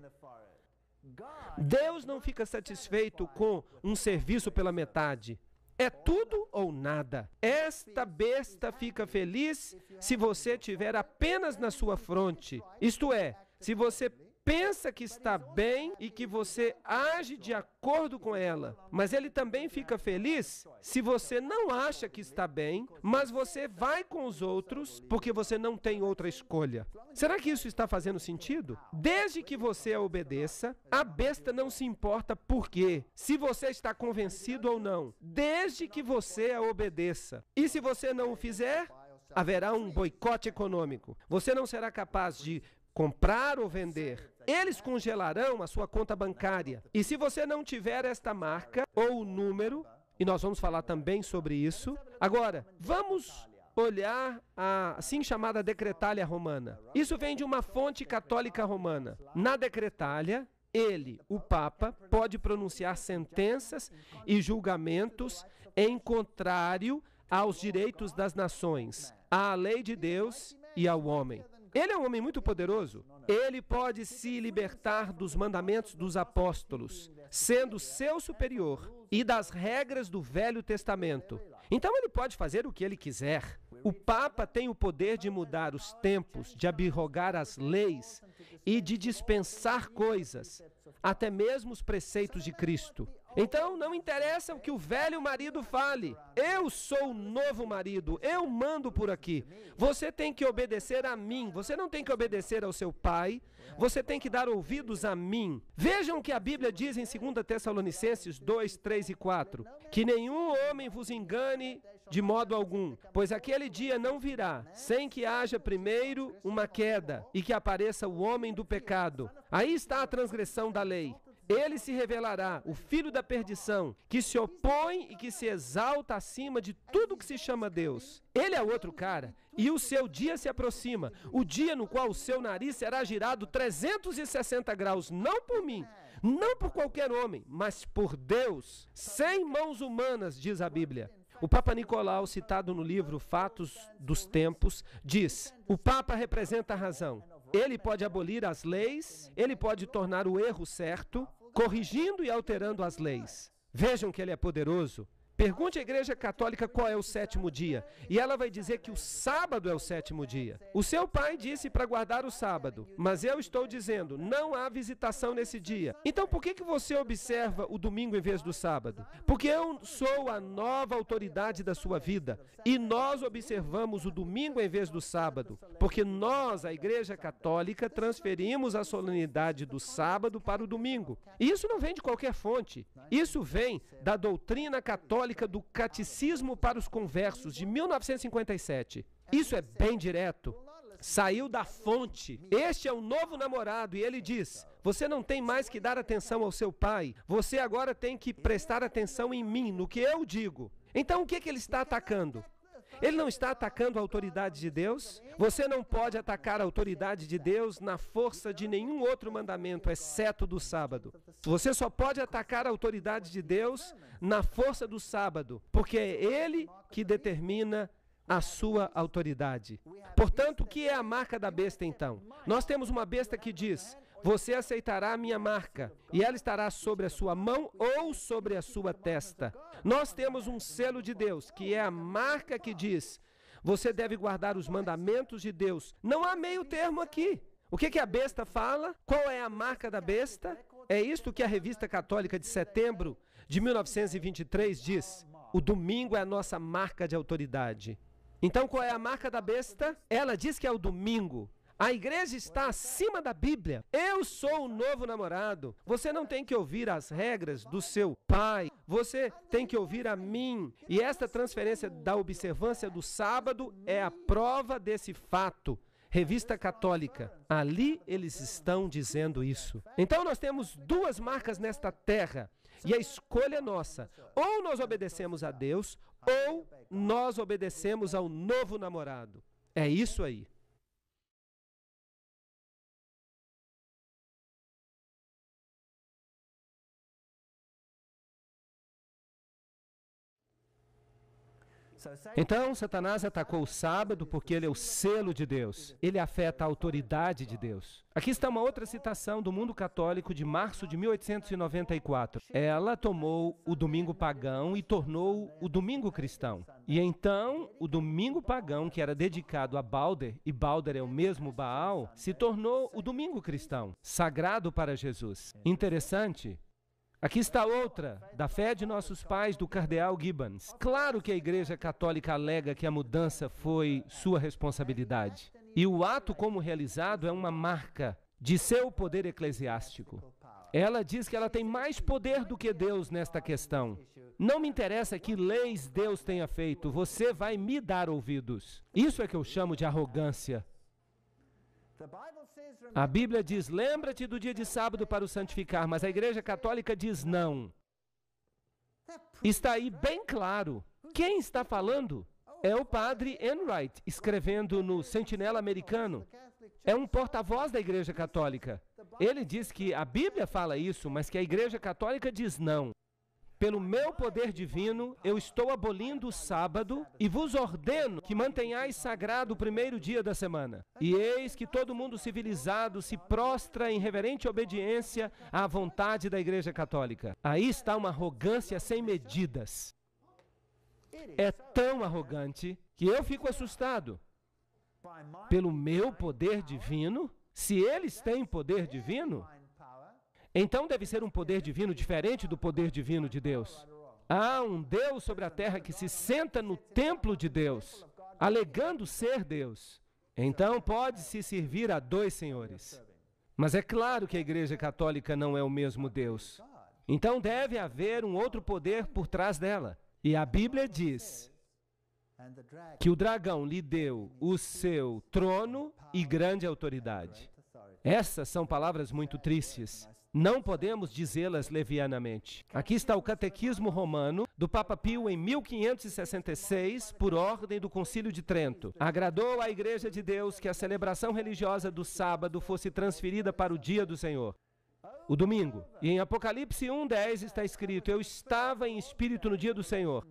Deus não fica satisfeito com um serviço pela metade. É tudo ou nada. Esta besta fica feliz se você tiver apenas na sua fronte. Isto é, se você pensa que está bem e que você age de acordo com ela. Mas ele também fica feliz se você não acha que está bem, mas você vai com os outros porque você não tem outra escolha. Será que isso está fazendo sentido? Desde que você a obedeça, a besta não se importa por quê, se você está convencido ou não, desde que você a obedeça. E se você não o fizer, haverá um boicote econômico. Você não será capaz de comprar ou vender. Eles congelarão a sua conta bancária. E se você não tiver esta marca ou o número, e nós vamos falar também sobre isso. Agora, vamos olhar a assim chamada decretália romana. Isso vem de uma fonte católica romana. Na decretália, ele, o Papa, pode pronunciar sentenças e julgamentos em contrário aos direitos das nações, à lei de Deus e ao homem. Ele é um homem muito poderoso. Ele pode se libertar dos mandamentos dos apóstolos, sendo seu superior, e das regras do Velho Testamento. Então ele pode fazer o que ele quiser. O Papa tem o poder de mudar os tempos, de abrogar as leis e de dispensar coisas, até mesmo os preceitos de Cristo. Então, não interessa o que o velho marido fale. Eu sou o novo marido, eu mando por aqui. Você tem que obedecer a mim, você não tem que obedecer ao seu pai, você tem que dar ouvidos a mim. Vejam o que a Bíblia diz em 2 Tessalonicenses 2, 3 e 4. Que nenhum homem vos engane de modo algum, pois aquele dia não virá, sem que haja primeiro uma queda e que apareça o homem do pecado. Aí está a transgressão da lei. Ele se revelará, o filho da perdição, que se opõe e que se exalta acima de tudo que se chama Deus. Ele é outro cara, e o seu dia se aproxima, o dia no qual o seu nariz será girado 360 graus, não por mim, não por qualquer homem, mas por Deus, sem mãos humanas, diz a Bíblia. O Papa Nicolau, citado no livro Fatos dos Tempos, diz: o Papa representa a razão. Ele pode abolir as leis, ele pode tornar o erro certo, corrigindo e alterando as leis. Vejam que ele é poderoso. Pergunte à Igreja Católica qual é o sétimo dia, e ela vai dizer que o sábado é o sétimo dia. O seu pai disse para guardar o sábado, mas eu estou dizendo, não há visitação nesse dia. Então por que você observa o domingo em vez do sábado? Porque eu sou a nova autoridade da sua vida, e nós observamos o domingo em vez do sábado, porque nós, a Igreja Católica, transferimos a solenidade do sábado para o domingo. E isso não vem de qualquer fonte, isso vem da doutrina católica do Catecismo para os Conversos, de 1957. Isso é bem direto. Saiu da fonte. Este é o novo namorado e ele diz: você não tem mais que dar atenção ao seu pai. Você agora tem que prestar atenção em mim, no que eu digo. Então o que ele está atacando? Ele não está atacando a autoridade de Deus. Você não pode atacar a autoridade de Deus na força de nenhum outro mandamento, exceto do sábado. Você só pode atacar a autoridade de Deus na força do sábado, porque é Ele que determina a sua autoridade. Portanto, o que é a marca da besta, então? Nós temos uma besta que diz: você aceitará a minha marca, e ela estará sobre a sua mão ou sobre a sua testa. Nós temos um selo de Deus, que é a marca que diz: você deve guardar os mandamentos de Deus. Não há meio termo aqui. O que a besta fala? Qual é a marca da besta? É isto que a Revista Católica de setembro de 1923 diz: o domingo é a nossa marca de autoridade. Então, qual é a marca da besta? Ela diz que é o domingo. A igreja está acima da Bíblia. Eu sou o novo namorado. Você não tem que ouvir as regras do seu pai. Você tem que ouvir a mim. E esta transferência da observância do sábado é a prova desse fato. Revista Católica. Ali eles estão dizendo isso. Então, nós temos duas marcas nesta terra. E a escolha é nossa. Ou nós obedecemos a Deus, ou nós obedecemos ao novo namorado. É isso aí. Então, Satanás atacou o sábado porque ele é o selo de Deus. Ele afeta a autoridade de Deus. Aqui está uma outra citação do Mundo Católico de março de 1894. Ela tomou o domingo pagão e tornou o domingo cristão. E então, o domingo pagão, que era dedicado a Balder, e Balder é o mesmo Baal, se tornou o domingo cristão, sagrado para Jesus. Interessante. Aqui está outra, da fé de nossos pais, do cardeal Gibbons. Claro que a Igreja Católica alega que a mudança foi sua responsabilidade. E o ato como realizado é uma marca de seu poder eclesiástico. Ela diz que ela tem mais poder do que Deus nesta questão. Não me interessa que leis Deus tenha feito, você vai me dar ouvidos. Isso é que eu chamo de arrogância. A Bíblia diz: lembra-te do dia de sábado para o santificar, mas a Igreja Católica diz não. Está aí bem claro. Quem está falando? É o padre Enright, escrevendo no Sentinela Americano. É um porta-voz da Igreja Católica. Ele diz que a Bíblia fala isso, mas que a Igreja Católica diz não. Pelo meu poder divino, eu estou abolindo o sábado e vos ordeno que mantenhais sagrado o primeiro dia da semana. E eis que todo mundo civilizado se prostra em reverente obediência à vontade da Igreja Católica. Aí está uma arrogância sem medidas. É tão arrogante que eu fico assustado. Pelo meu poder divino, se eles têm poder divino, então deve ser um poder divino diferente do poder divino de Deus. Há um Deus sobre a terra que se senta no templo de Deus, alegando ser Deus. Então pode-se servir a dois senhores. Mas é claro que a Igreja Católica não é o mesmo Deus. Então deve haver um outro poder por trás dela. E a Bíblia diz que o dragão lhe deu o seu trono e grande autoridade. Essas são palavras muito tristes. Não podemos dizê-las levianamente. Aqui está o Catequismo Romano do Papa Pio em 1566, por ordem do Concílio de Trento. Agradou à Igreja de Deus que a celebração religiosa do sábado fosse transferida para o dia do Senhor, o domingo. E em Apocalipse 1:10 está escrito: eu estava em espírito no dia do Senhor.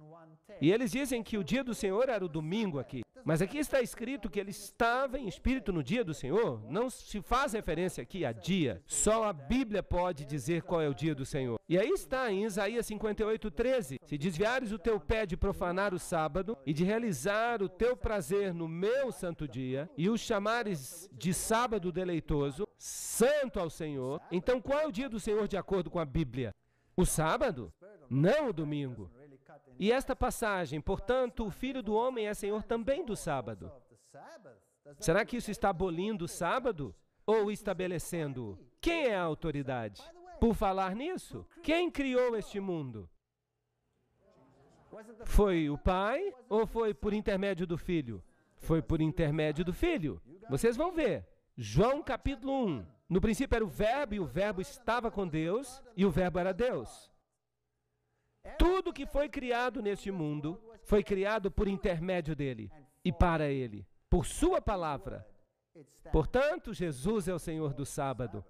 E eles dizem que o dia do Senhor era o domingo aqui. Mas aqui está escrito que ele estava em espírito no dia do Senhor. Não se faz referência aqui a dia. Só a Bíblia pode dizer qual é o dia do Senhor. E aí está em Isaías 58:13. Se desviares o teu pé de profanar o sábado e de realizar o teu prazer no meu santo dia, e os chamares de sábado deleitoso, santo ao Senhor, então qual é o dia do Senhor de acordo com a Bíblia? O sábado? Não o domingo. E esta passagem, portanto, o Filho do Homem é Senhor também do sábado. Será que isso está abolindo o sábado ou estabelecendo-o? Quem é a autoridade? Por falar nisso, quem criou este mundo? Foi o Pai ou foi por intermédio do Filho? Foi por intermédio do Filho. Vocês vão ver. João capítulo 1. No princípio era o Verbo, e o Verbo estava com Deus, e o Verbo era Deus. Tudo que foi criado neste mundo foi criado por intermédio dele e para ele, por sua palavra. Portanto, Jesus é o Senhor do sábado.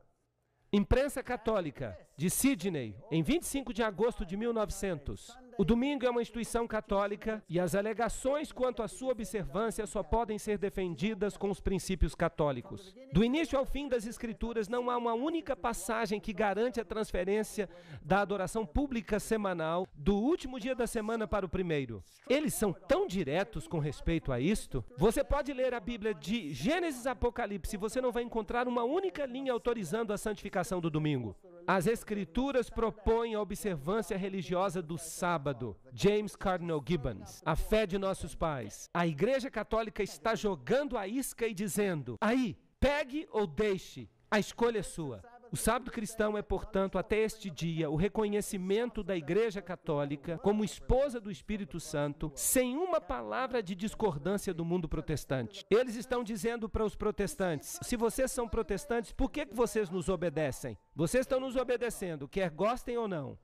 Imprensa Católica, de Sydney, em 25 de agosto de 1900. O domingo é uma instituição católica e as alegações quanto à sua observância só podem ser defendidas com os princípios católicos. Do início ao fim das Escrituras, não há uma única passagem que garante a transferência da adoração pública semanal do último dia da semana para o primeiro. Eles são tão diretos com respeito a isto. Você pode ler a Bíblia de Gênesis a Apocalipse e você não vai encontrar uma única linha autorizando a santificação do domingo. As Escrituras propõem a observância religiosa do sábado. James Cardinal Gibbons. A fé de nossos pais. A Igreja Católica está jogando a isca e dizendo: aí, pegue ou deixe, a escolha é sua. O sábado cristão é, portanto, até este dia, o reconhecimento da Igreja Católica como esposa do Espírito Santo, sem uma palavra de discordância do mundo protestante. Eles estão dizendo para os protestantes: se vocês são protestantes, por que vocês nos obedecem? Vocês estão nos obedecendo, quer gostem ou não.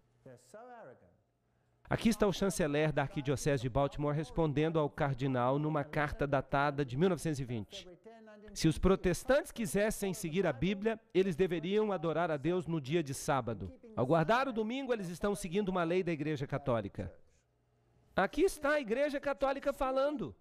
Aqui está o chanceler da Arquidiocese de Baltimore respondendo ao cardinal numa carta datada de 1920. Se os protestantes quisessem seguir a Bíblia, eles deveriam adorar a Deus no dia de sábado. Ao guardar o domingo, eles estão seguindo uma lei da Igreja Católica. Aqui está a Igreja Católica falando.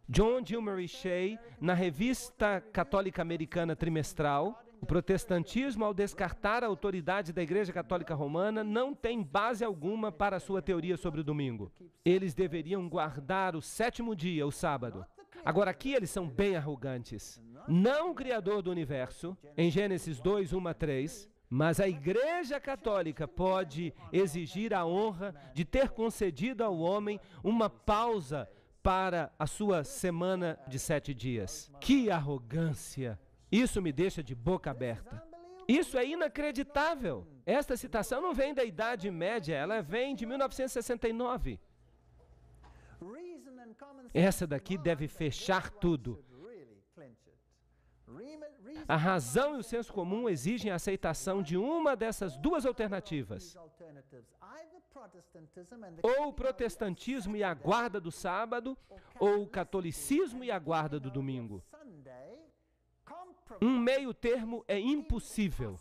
John Gilmary Shea, na Revista Católica Americana Trimestral, o protestantismo, ao descartar a autoridade da Igreja Católica Romana, não tem base alguma para a sua teoria sobre o domingo. Eles deveriam guardar o sétimo dia, o sábado. Agora, aqui eles são bem arrogantes. Não o Criador do universo, em Gênesis 2, 1 a 3, mas a Igreja Católica pode exigir a honra de ter concedido ao homem uma pausa para a sua semana de 7 dias. Que arrogância! Isso me deixa de boca aberta. Isso é inacreditável. Esta citação não vem da Idade Média, ela vem de 1969. Essa daqui deve fechar tudo. A razão e o senso comum exigem a aceitação de uma dessas duas alternativas. Ou o protestantismo e a guarda do sábado, ou o catolicismo e a guarda do domingo. Um meio termo é impossível.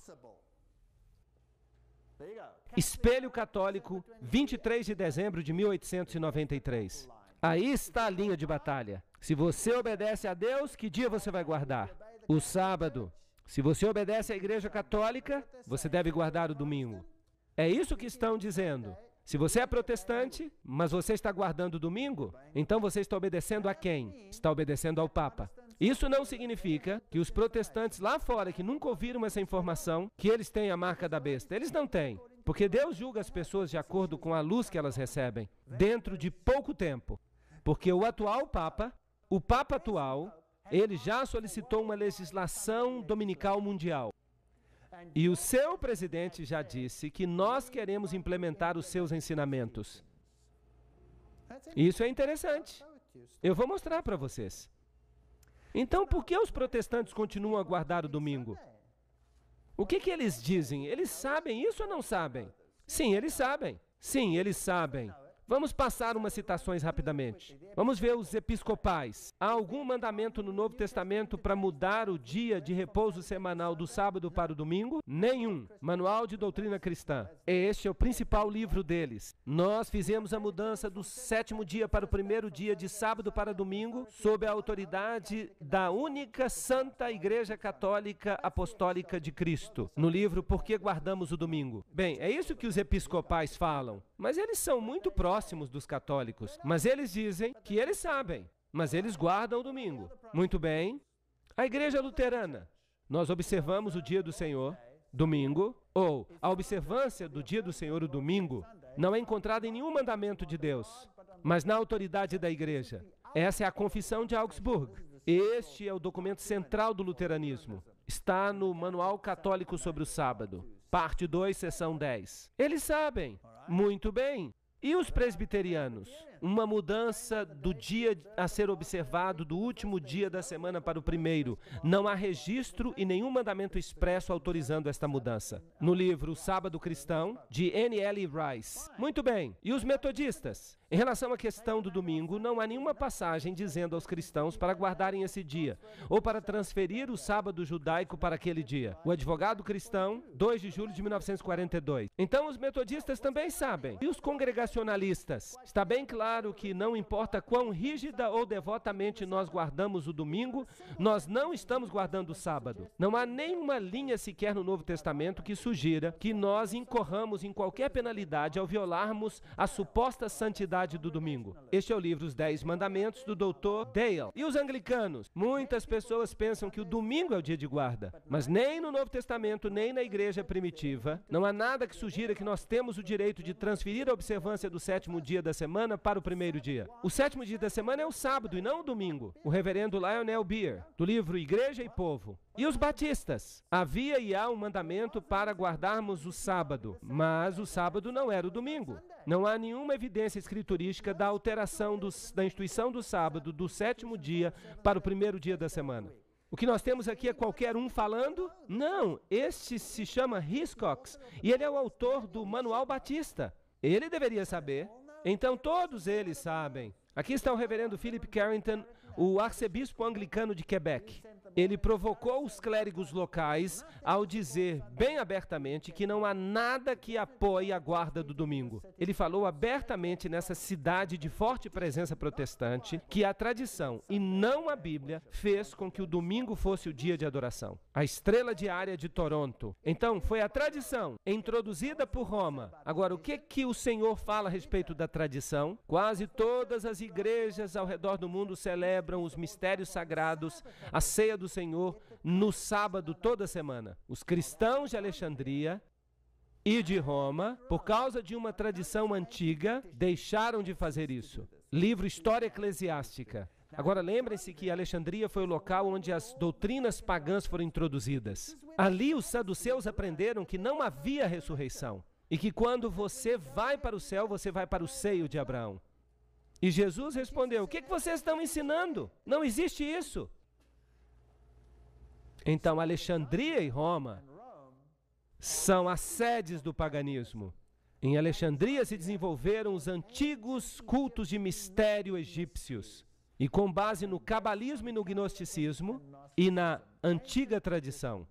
Espelho Católico, 23 de dezembro de 1893. Aí está a linha de batalha. Se você obedece a Deus, que dia você vai guardar? O sábado. Se você obedece à Igreja Católica, você deve guardar o domingo. É isso que estão dizendo. Se você é protestante, mas você está guardando o domingo, então você está obedecendo a quem? Está obedecendo ao Papa. Isso não significa que os protestantes lá fora, que nunca ouviram essa informação, que eles têm a marca da besta. Eles não têm, porque Deus julga as pessoas de acordo com a luz que elas recebem, dentro de pouco tempo. Porque o atual Papa, o Papa atual, ele já solicitou uma legislação dominical mundial. E o seu presidente já disse que nós queremos implementar os seus ensinamentos. Isso é interessante. Eu vou mostrar para vocês. Então, por que os protestantes continuam a guardar o domingo? O que eles dizem? Eles sabem isso ou não sabem? Sim, eles sabem. Sim, eles sabem. Vamos passar umas citações rapidamente. Vamos ver os episcopais. Há algum mandamento no Novo Testamento para mudar o dia de repouso semanal do sábado para o domingo? Nenhum. Manual de Doutrina Cristã. Este é o principal livro deles. Nós fizemos a mudança do sétimo dia para o primeiro dia, de sábado para domingo, sob a autoridade da única Santa Igreja Católica Apostólica de Cristo, no livro Por que Guardamos o Domingo. Bem, é isso que os episcopais falam. Mas eles são muito próximos dos católicos. Mas eles dizem que eles sabem, mas eles guardam o domingo. Muito bem. A Igreja Luterana. Nós observamos o dia do Senhor, domingo, ou a observância do dia do Senhor, o domingo, não é encontrada em nenhum mandamento de Deus, mas na autoridade da Igreja. Essa é a Confissão de Augsburgo. Este é o documento central do luteranismo. Está no Manual Católico sobre o Sábado. Parte 2, seção 10. Eles sabem. Muito bem. E os presbiterianos? Uma mudança do dia a ser observado do último dia da semana para o primeiro. Não há registro e nenhum mandamento expresso autorizando esta mudança. No livro Sábado Cristão, de N.L. Rice. Muito bem. E os metodistas? Em relação à questão do domingo, não há nenhuma passagem dizendo aos cristãos para guardarem esse dia, ou para transferir o sábado judaico para aquele dia. O Advogado Cristão, 2 de julho de 1942. Então, os metodistas também sabem. E os congregacionalistas? Está bem claro que não importa quão rígida ou devotamente nós guardamos o domingo, nós não estamos guardando o sábado. Não há nenhuma linha sequer no Novo Testamento que sugira que nós incorramos em qualquer penalidade ao violarmos a suposta santidade do domingo. Este é o livro Os 10 Mandamentos do Dr. Dale. E os anglicanos? Muitas pessoas pensam que o domingo é o dia de guarda, mas nem no Novo Testamento, nem na igreja primitiva, não há nada que sugira que nós temos o direito de transferir a observância do sétimo dia da semana para o primeiro dia. O sétimo dia da semana é o sábado e não o domingo. O reverendo Lionel Beer, do livro Igreja e Povo. E os batistas? Havia e há um mandamento para guardarmos o sábado, mas o sábado não era o domingo. Não há nenhuma evidência escriturística da alteração da instituição do sábado do sétimo dia para o primeiro dia da semana. O que nós temos aqui é qualquer um falando? Não, este se chama Hiscox e ele é o autor do Manual Batista. Ele deveria saber. Então todos eles sabem. Aqui está o reverendo Philip Carrington, o arcebispo anglicano de Quebec. Ele provocou os clérigos locais ao dizer bem abertamente que não há nada que apoie a guarda do domingo. Ele falou abertamente nessa cidade de forte presença protestante que a tradição, e não a Bíblia, fez com que o domingo fosse o dia de adoração. A estrela diária de Toronto. Então, foi a tradição introduzida por Roma. Agora, o que o Senhor fala a respeito da tradição? Quase todas as igrejas ao redor do mundo celebram os mistérios sagrados, a ceia do Senhor, no sábado toda semana. Os cristãos de Alexandria e de Roma, por causa de uma tradição antiga, deixaram de fazer isso. Livro História Eclesiástica. Agora lembrem-se que Alexandria foi o local onde as doutrinas pagãs foram introduzidas. Ali os saduceus aprenderam que não havia ressurreição e que quando você vai para o céu, você vai para o seio de Abraão. E Jesus respondeu: o que vocês estão ensinando? Não existe isso. Então, Alexandria e Roma são as sedes do paganismo. Em Alexandria se desenvolveram os antigos cultos de mistério egípcios. E com base no cabalismo e no gnosticismo e na antiga tradição.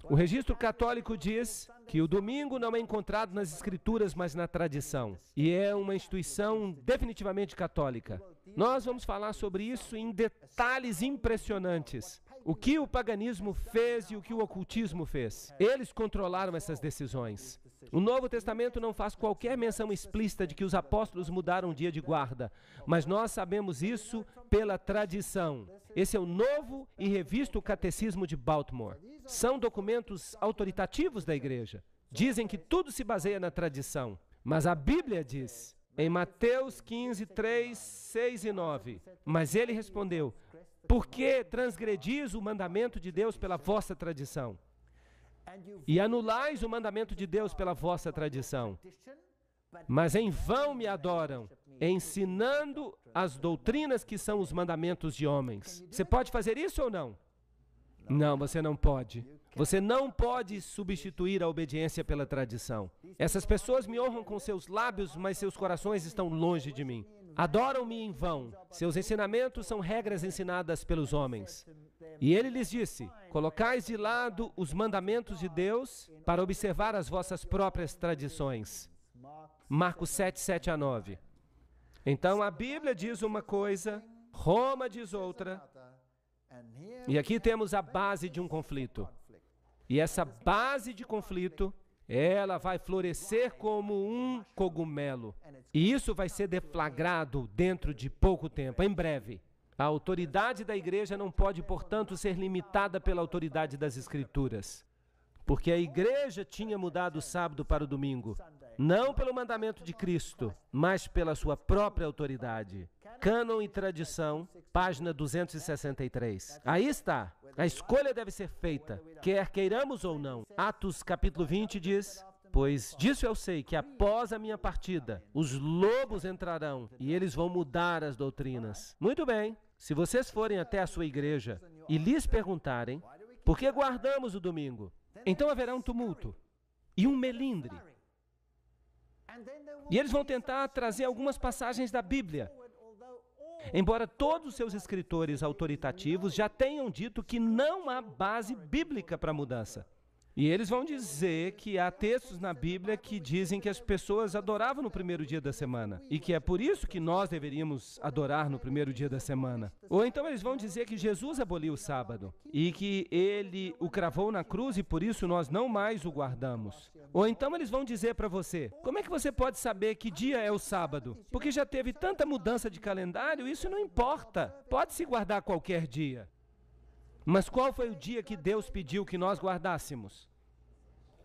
O registro católico diz que o domingo não é encontrado nas escrituras, mas na tradição. E é uma instituição definitivamente católica. Nós vamos falar sobre isso em detalhes impressionantes. O que o paganismo fez e o que o ocultismo fez. Eles controlaram essas decisões. O Novo Testamento não faz qualquer menção explícita de que os apóstolos mudaram o dia de guarda, mas nós sabemos isso pela tradição. Esse é o novo e revisto Catecismo de Baltimore. São documentos autoritativos da igreja. Dizem que tudo se baseia na tradição, mas a Bíblia diz, em Mateus 15, 3, 6 e 9, mas ele respondeu: por que transgredis o mandamento de Deus pela vossa tradição? E anulais o mandamento de Deus pela vossa tradição. Mas em vão me adoram, ensinando as doutrinas que são os mandamentos de homens. Você pode fazer isso ou não? Não, você não pode. Você não pode substituir a obediência pela tradição. Essas pessoas me honram com seus lábios, mas seus corações estão longe de mim. Adoram-me em vão. Seus ensinamentos são regras ensinadas pelos homens. E ele lhes disse: colocais de lado os mandamentos de Deus para observar as vossas próprias tradições. Marcos 7, 7 a 9. Então a Bíblia diz uma coisa, Roma diz outra, e aqui temos a base de um conflito. E essa base de conflito, ela vai florescer como um cogumelo. E isso vai ser deflagrado dentro de pouco tempo, em breve. A autoridade da igreja não pode, portanto, ser limitada pela autoridade das Escrituras. Porque a igreja tinha mudado o sábado para o domingo. Não pelo mandamento de Cristo, mas pela sua própria autoridade. Cânon e tradição, página 263. Aí está. A escolha deve ser feita, quer queiramos ou não. Atos capítulo 20 diz: pois disso eu sei que após a minha partida, os lobos entrarão e eles vão mudar as doutrinas. Muito bem, se vocês forem até a sua igreja e lhes perguntarem, por que guardamos o domingo? Então haverá um tumulto e um melindre. E eles vão tentar trazer algumas passagens da Bíblia. Embora todos os seus escritores autoritativos já tenham dito que não há base bíblica para a mudança. E eles vão dizer que há textos na Bíblia que dizem que as pessoas adoravam no primeiro dia da semana e que é por isso que nós deveríamos adorar no primeiro dia da semana. Ou então eles vão dizer que Jesus aboliu o sábado e que ele o cravou na cruz e por isso nós não mais o guardamos. Ou então eles vão dizer para você, como é que você pode saber que dia é o sábado? Porque já teve tanta mudança de calendário, isso não importa. Pode-se guardar qualquer dia. Mas qual foi o dia que Deus pediu que nós guardássemos?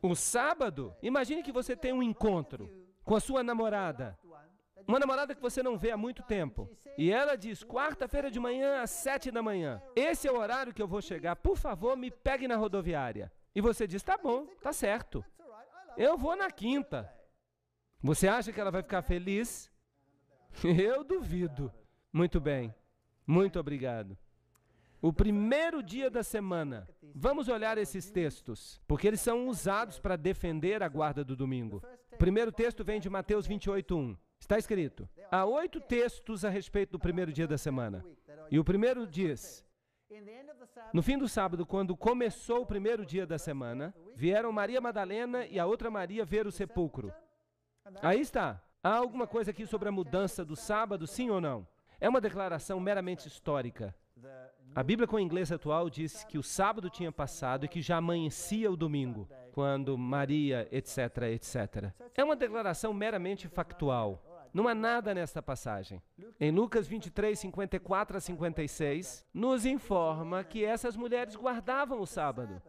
O sábado? Imagine que você tem um encontro com a sua namorada. Uma namorada que você não vê há muito tempo. E ela diz, quarta-feira de manhã às 7 da manhã. Esse é o horário que eu vou chegar. Por favor, me pegue na rodoviária. E você diz, tá bom, tá certo. Eu vou na quinta. Você acha que ela vai ficar feliz? Eu duvido. Muito bem. Muito obrigado. O primeiro dia da semana. Vamos olhar esses textos, porque eles são usados para defender a guarda do domingo. O primeiro texto vem de Mateus 28:1. Está escrito, há 8 textos a respeito do primeiro dia da semana. E o primeiro diz, no fim do sábado, quando começou o primeiro dia da semana, vieram Maria Madalena e a outra Maria ver o sepulcro. Aí está. Há alguma coisa aqui sobre a mudança do sábado, sim ou não? É uma declaração meramente histórica. A Bíblia com o inglês atual diz que o sábado tinha passado e que já amanhecia o domingo, quando Maria, etc., etc. É uma declaração meramente factual. Não há nada nesta passagem. Em Lucas 23, 54 a 56, nos informa que essas mulheres guardavam o sábado.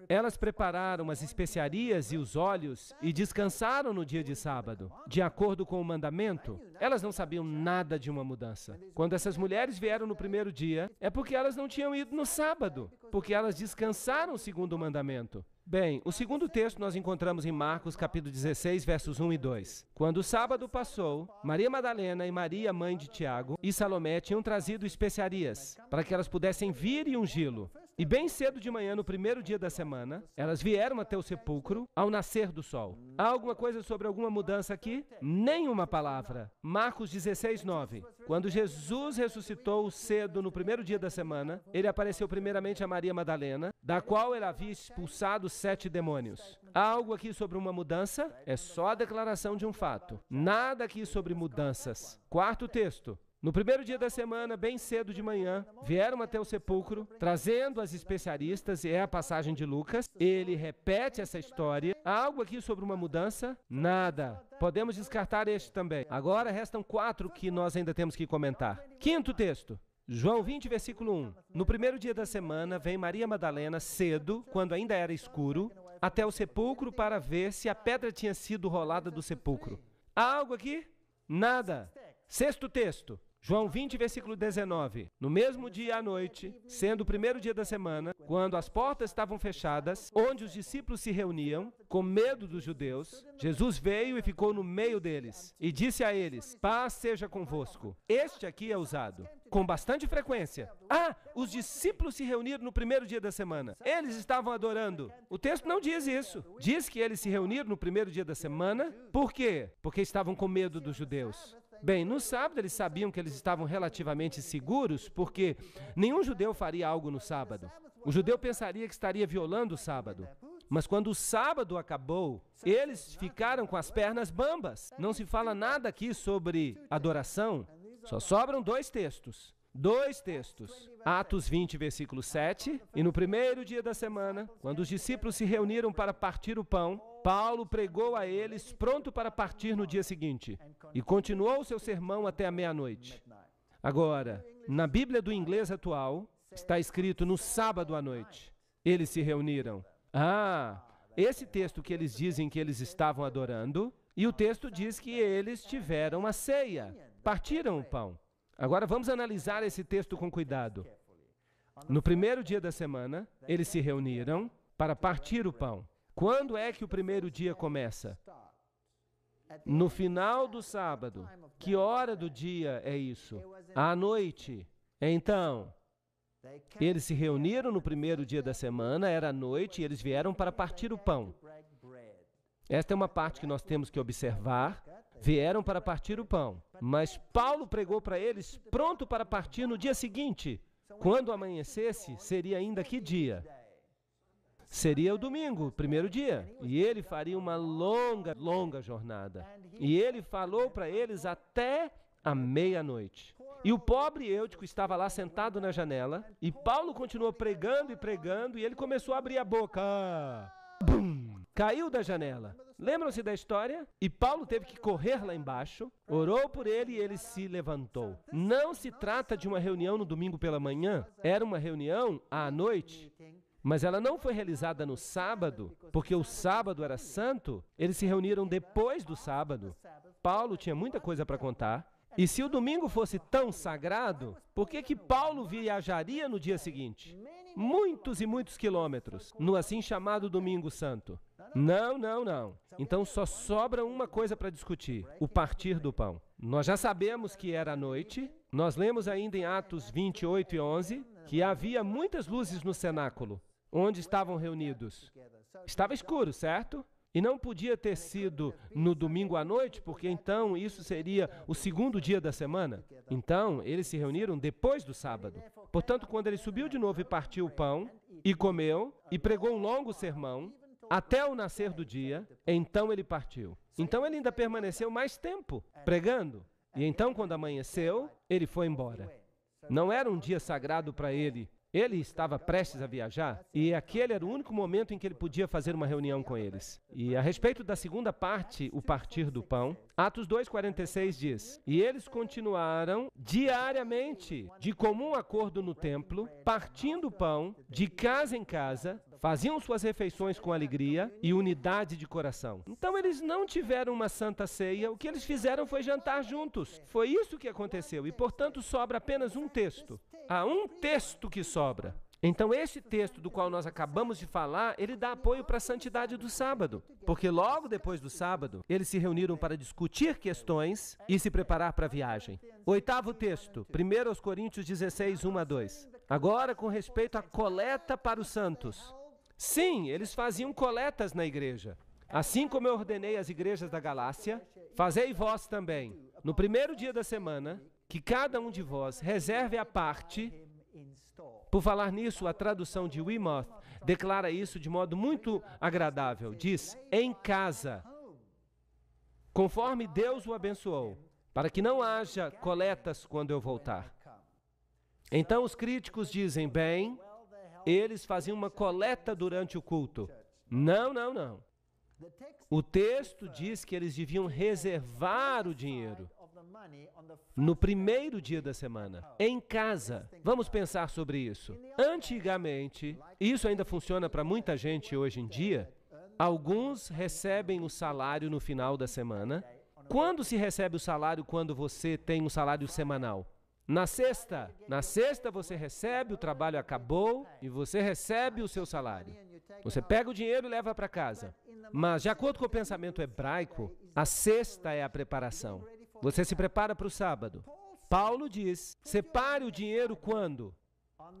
Elas prepararam as especiarias e os óleos e descansaram no dia de sábado, de acordo com o mandamento. Elas não sabiam nada de uma mudança. Quando essas mulheres vieram no primeiro dia, é porque elas não tinham ido no sábado, porque elas descansaram segundo o mandamento. Bem, o segundo texto nós encontramos em Marcos, capítulo 16, versos 1 e 2. Quando o sábado passou, Maria Madalena e Maria, mãe de Tiago, e Salomé tinham trazido especiarias, para que elas pudessem vir e ungí-lo. E bem cedo de manhã, no primeiro dia da semana, elas vieram até o sepulcro ao nascer do sol. Há alguma coisa sobre alguma mudança aqui? Nenhuma palavra. Marcos 16, 9. Quando Jesus ressuscitou cedo no primeiro dia da semana, ele apareceu primeiramente a Maria Madalena, da qual ele havia expulsado 7 demônios. Há algo aqui sobre uma mudança? É só a declaração de um fato. Nada aqui sobre mudanças. Quarto texto. No primeiro dia da semana, bem cedo de manhã, vieram até o sepulcro, trazendo as especiaristas, e é a passagem de Lucas. Ele repete essa história. Há algo aqui sobre uma mudança? Nada. Podemos descartar este também. Agora restam 4 que nós ainda temos que comentar. Quinto texto. João 20, versículo 1. No primeiro dia da semana, vem Maria Madalena cedo, quando ainda era escuro, até o sepulcro para ver se a pedra tinha sido rolada do sepulcro. Há algo aqui? Nada. Sexto texto. João 20, versículo 19. No mesmo dia à noite, sendo o primeiro dia da semana, quando as portas estavam fechadas, onde os discípulos se reuniam, com medo dos judeus, Jesus veio e ficou no meio deles, e disse a eles, paz seja convosco. Este aqui é usado com bastante frequência. Os discípulos se reuniram no primeiro dia da semana. Eles estavam adorando. O texto não diz isso. Diz que eles se reuniram no primeiro dia da semana. Por quê? Porque estavam com medo dos judeus. Bem, no sábado eles sabiam que eles estavam relativamente seguros, porque nenhum judeu faria algo no sábado. O judeu pensaria que estaria violando o sábado. Mas quando o sábado acabou, eles ficaram com as pernas bambas. Não se fala nada aqui sobre adoração. Só sobram 2 textos. 2 textos. Atos 20, versículo 7. E no primeiro dia da semana, quando os discípulos se reuniram para partir o pão, Paulo pregou a eles, pronto para partir no dia seguinte, e continuou seu sermão até a meia-noite. Agora, na Bíblia do inglês atual, está escrito no sábado à noite. Eles se reuniram. Esse texto que eles dizem que eles estavam adorando, e o texto diz que eles tiveram a ceia, partiram o pão. Agora vamos analisar esse texto com cuidado. No primeiro dia da semana, eles se reuniram para partir o pão. Quando é que o primeiro dia começa? No final do sábado. Que hora do dia é isso? À noite. Então, eles se reuniram no primeiro dia da semana, era à noite, e eles vieram para partir o pão. Esta é uma parte que nós temos que observar. Vieram para partir o pão, mas Paulo pregou para eles pronto para partir no dia seguinte. Quando amanhecesse, seria ainda que dia? Seria o domingo, primeiro dia. E ele faria uma longa jornada. E ele falou para eles até a meia-noite. E o pobre Eutico estava lá sentado na janela, e Paulo continuou pregando e pregando, e ele começou a abrir a boca. Bum! Caiu da janela. Lembram-se da história? E Paulo teve que correr lá embaixo, orou por ele e ele se levantou. Não se trata de uma reunião no domingo pela manhã, era uma reunião à noite. Mas ela não foi realizada no sábado, porque o sábado era santo. Eles se reuniram depois do sábado. Paulo tinha muita coisa para contar. E se o domingo fosse tão sagrado, por que Paulo viajaria no dia seguinte? Muitos e muitos quilômetros, no assim chamado Domingo Santo. Não. Então só sobra uma coisa para discutir, o partir do pão. Nós já sabemos que era à noite. Nós lemos ainda em Atos 28 e 11, que havia muitas luzes no cenáculo, onde estavam reunidos. Estava escuro, certo? E não podia ter sido no domingo à noite, porque então isso seria o segundo dia da semana. Então, eles se reuniram depois do sábado. Portanto, quando ele subiu de novo e partiu o pão, e comeu, e pregou um longo sermão, até o nascer do dia, então ele partiu. Então ele ainda permaneceu mais tempo pregando. E então, quando amanheceu, ele foi embora. Não era um dia sagrado para ele. Ele estava prestes a viajar e aquele era o único momento em que ele podia fazer uma reunião com eles. E a respeito da segunda parte, o partir do pão, Atos 2,46 diz: E eles continuaram diariamente, de comum acordo no templo, partindo o pão de casa em casa, faziam suas refeições com alegria e unidade de coração. Então eles não tiveram uma santa ceia, o que eles fizeram foi jantar juntos. Foi isso que aconteceu e, portanto, sobra apenas um texto. Há um texto que sobra. Então, esse texto do qual nós acabamos de falar, ele dá apoio para a santidade do sábado. Porque logo depois do sábado, eles se reuniram para discutir questões e se preparar para a viagem. Oitavo texto, 1 Coríntios 16, 1 a 2. Agora, com respeito à coleta para os santos. Sim, eles faziam coletas na igreja. Assim como eu ordenei às igrejas da Galácia, fazei vós também, no primeiro dia da semana, que cada um de vós reserve a parte. Por falar nisso, a tradução de Weymouth declara isso de modo muito agradável. Diz, em casa, conforme Deus o abençoou, para que não haja coletas quando eu voltar. Então os críticos dizem, bem, eles faziam uma coleta durante o culto. Não. O texto diz que eles deviam reservar o dinheiro no primeiro dia da semana, em casa. Vamos pensar sobre isso. Antigamente, isso ainda funciona para muita gente hoje em dia, alguns recebem o salário no final da semana. Quando se recebe o salário quando você tem um salário semanal? Na sexta você recebe, o trabalho acabou e você recebe o seu salário. Você pega o dinheiro e leva para casa. Mas, de acordo com o pensamento hebraico, a sexta é a preparação. Você se prepara para o sábado. Paulo diz, separe o dinheiro quando?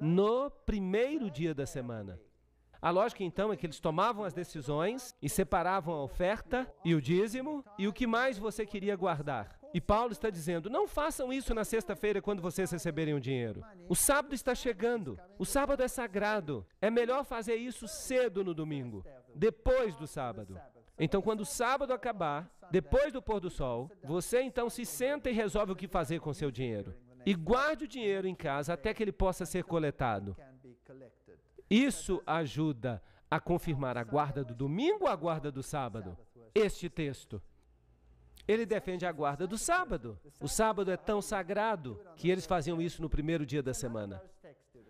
No primeiro dia da semana. A lógica, então, é que eles tomavam as decisões e separavam a oferta e o dízimo e o que mais você queria guardar. E Paulo está dizendo, não façam isso na sexta-feira quando vocês receberem o dinheiro. O sábado está chegando. O sábado é sagrado. É melhor fazer isso cedo no domingo, depois do sábado. Então, quando o sábado acabar, depois do pôr do sol, você então se senta e resolve o que fazer com seu dinheiro. E guarde o dinheiro em casa até que ele possa ser coletado. Isso ajuda a confirmar a guarda do domingo ou a guarda do sábado? Este texto. Ele defende a guarda do sábado. O sábado é tão sagrado que eles faziam isso no primeiro dia da semana.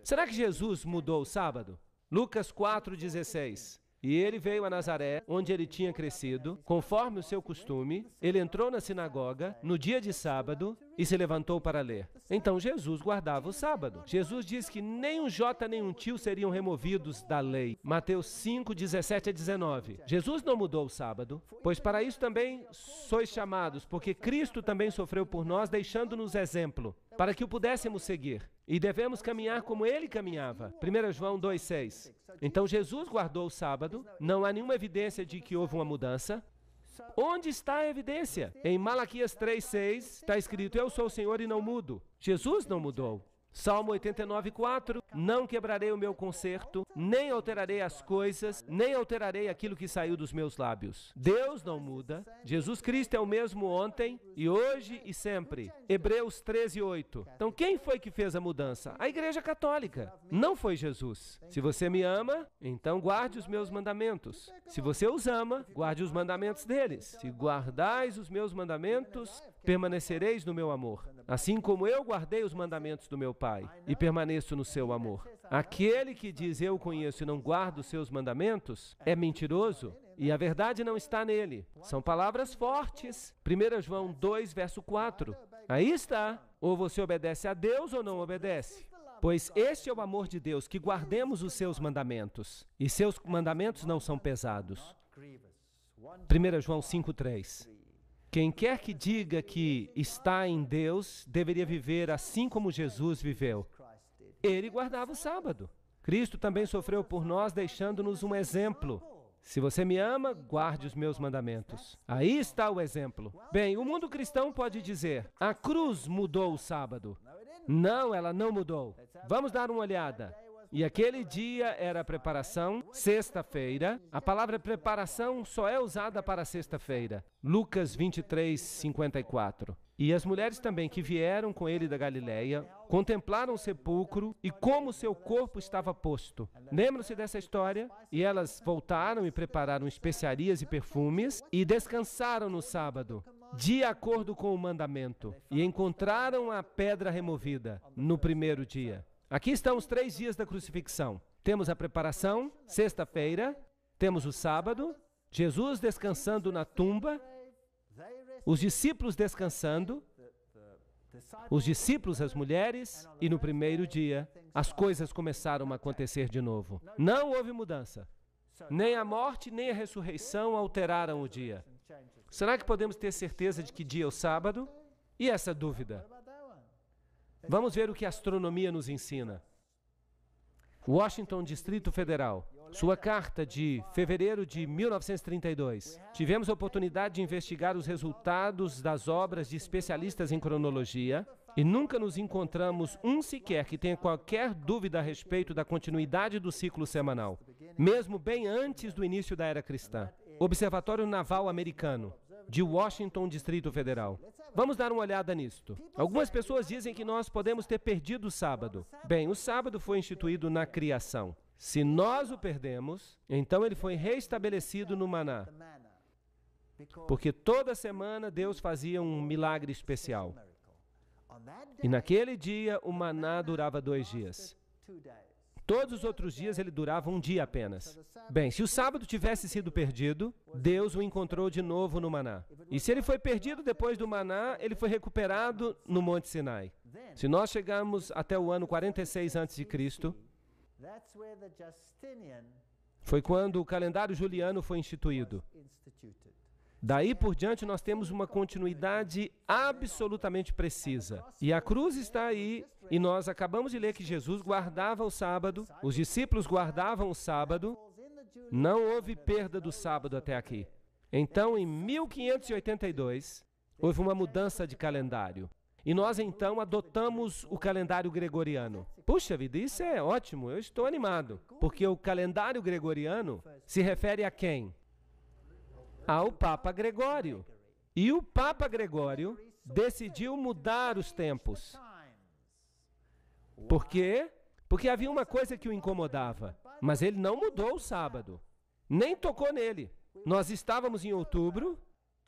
Será que Jesus mudou o sábado? Lucas 4,16. E ele veio a Nazaré, onde ele tinha crescido, conforme o seu costume. Ele entrou na sinagoga no dia de sábado e se levantou para ler. Então Jesus guardava o sábado. Jesus diz que nem um jota nem um tio seriam removidos da lei. Mateus 5, 17 a 19. Jesus não mudou o sábado, pois para isso também sois chamados, porque Cristo também sofreu por nós, deixando-nos exemplo, para que o pudéssemos seguir. E devemos caminhar como ele caminhava. 1 João 2,6. Então Jesus guardou o sábado, não há nenhuma evidência de que houve uma mudança. Onde está a evidência? Em Malaquias 3:6 está escrito: eu sou o Senhor e não mudo. Jesus não mudou. Salmo 89:4, não quebrarei o meu concerto, nem alterarei as coisas, nem alterarei aquilo que saiu dos meus lábios. Deus não muda. Jesus Cristo é o mesmo ontem, e hoje e sempre. Hebreus 13:8. Então quem foi que fez a mudança? A Igreja Católica. Não foi Jesus. Se você me ama, então guarde os meus mandamentos. Se você os ama, guarde os mandamentos deles. Se guardais os meus mandamentos, permanecereis no meu amor. Assim como eu guardei os mandamentos do meu Pai e permaneço no seu amor. Aquele que diz eu conheço e não guarda os seus mandamentos é mentiroso e a verdade não está nele. São palavras fortes. 1 João 2, verso 4. Aí está. Ou você obedece a Deus ou não obedece. Pois este é o amor de Deus, que guardemos os seus mandamentos. E seus mandamentos não são pesados. 1 João 5:3. Quem quer que diga que está em Deus, deveria viver assim como Jesus viveu. Ele guardava o sábado. Cristo também sofreu por nós, deixando-nos um exemplo. Se você me ama, guarde os meus mandamentos. Aí está o exemplo. Bem, o mundo cristão pode dizer: a cruz mudou o sábado. Não, ela não mudou. Vamos dar uma olhada. E aquele dia era a preparação, sexta-feira. A palavra preparação só é usada para sexta-feira. Lucas 23:54. E as mulheres também que vieram com ele da Galileia, contemplaram o sepulcro e como seu corpo estava posto. Lembram-se dessa história? E elas voltaram e prepararam especiarias e perfumes e descansaram no sábado, de acordo com o mandamento. E encontraram a pedra removida no primeiro dia. Aqui estão os 3 dias da crucifixão. Temos a preparação, sexta-feira, temos o sábado, Jesus descansando na tumba, os discípulos descansando, os discípulos, as mulheres, e no primeiro dia, as coisas começaram a acontecer de novo. Não houve mudança. Nem a morte, nem a ressurreição alteraram o dia. Será que podemos ter certeza de que dia é o sábado? E essa dúvida? Vamos ver o que a astronomia nos ensina. Washington, Distrito Federal. Sua carta de fevereiro de 1932. Tivemos a oportunidade de investigar os resultados das obras de especialistas em cronologia e nunca nos encontramos um sequer que tenha qualquer dúvida a respeito da continuidade do ciclo semanal, mesmo bem antes do início da era cristã. Observatório Naval Americano, de Washington, Distrito Federal. Vamos dar uma olhada nisto. Algumas pessoas dizem que nós podemos ter perdido o sábado. Bem, o sábado foi instituído na criação. Se nós o perdemos, então ele foi reestabelecido no maná. Porque toda semana Deus fazia um milagre especial. E naquele dia o maná durava 2 dias. Todos os outros dias ele durava 1 dia apenas. Bem, se o sábado tivesse sido perdido, Deus o encontrou de novo no maná. E se ele foi perdido depois do maná, ele foi recuperado no Monte Sinai. Se nós chegarmos até o ano 46 a.C., foi quando o calendário juliano foi instituído. Daí por diante nós temos uma continuidade absolutamente precisa. E a cruz está aí, e nós acabamos de ler que Jesus guardava o sábado, os discípulos guardavam o sábado, não houve perda do sábado até aqui. Então, em 1582, houve uma mudança de calendário. E nós então adotamos o calendário gregoriano. Puxa vida, isso é ótimo, eu estou animado, porque o calendário gregoriano se refere a quem? Ao Papa Gregório. E o Papa Gregório decidiu mudar os tempos. Por quê? Porque havia uma coisa que o incomodava, mas ele não mudou o sábado, nem tocou nele. Nós estávamos em outubro,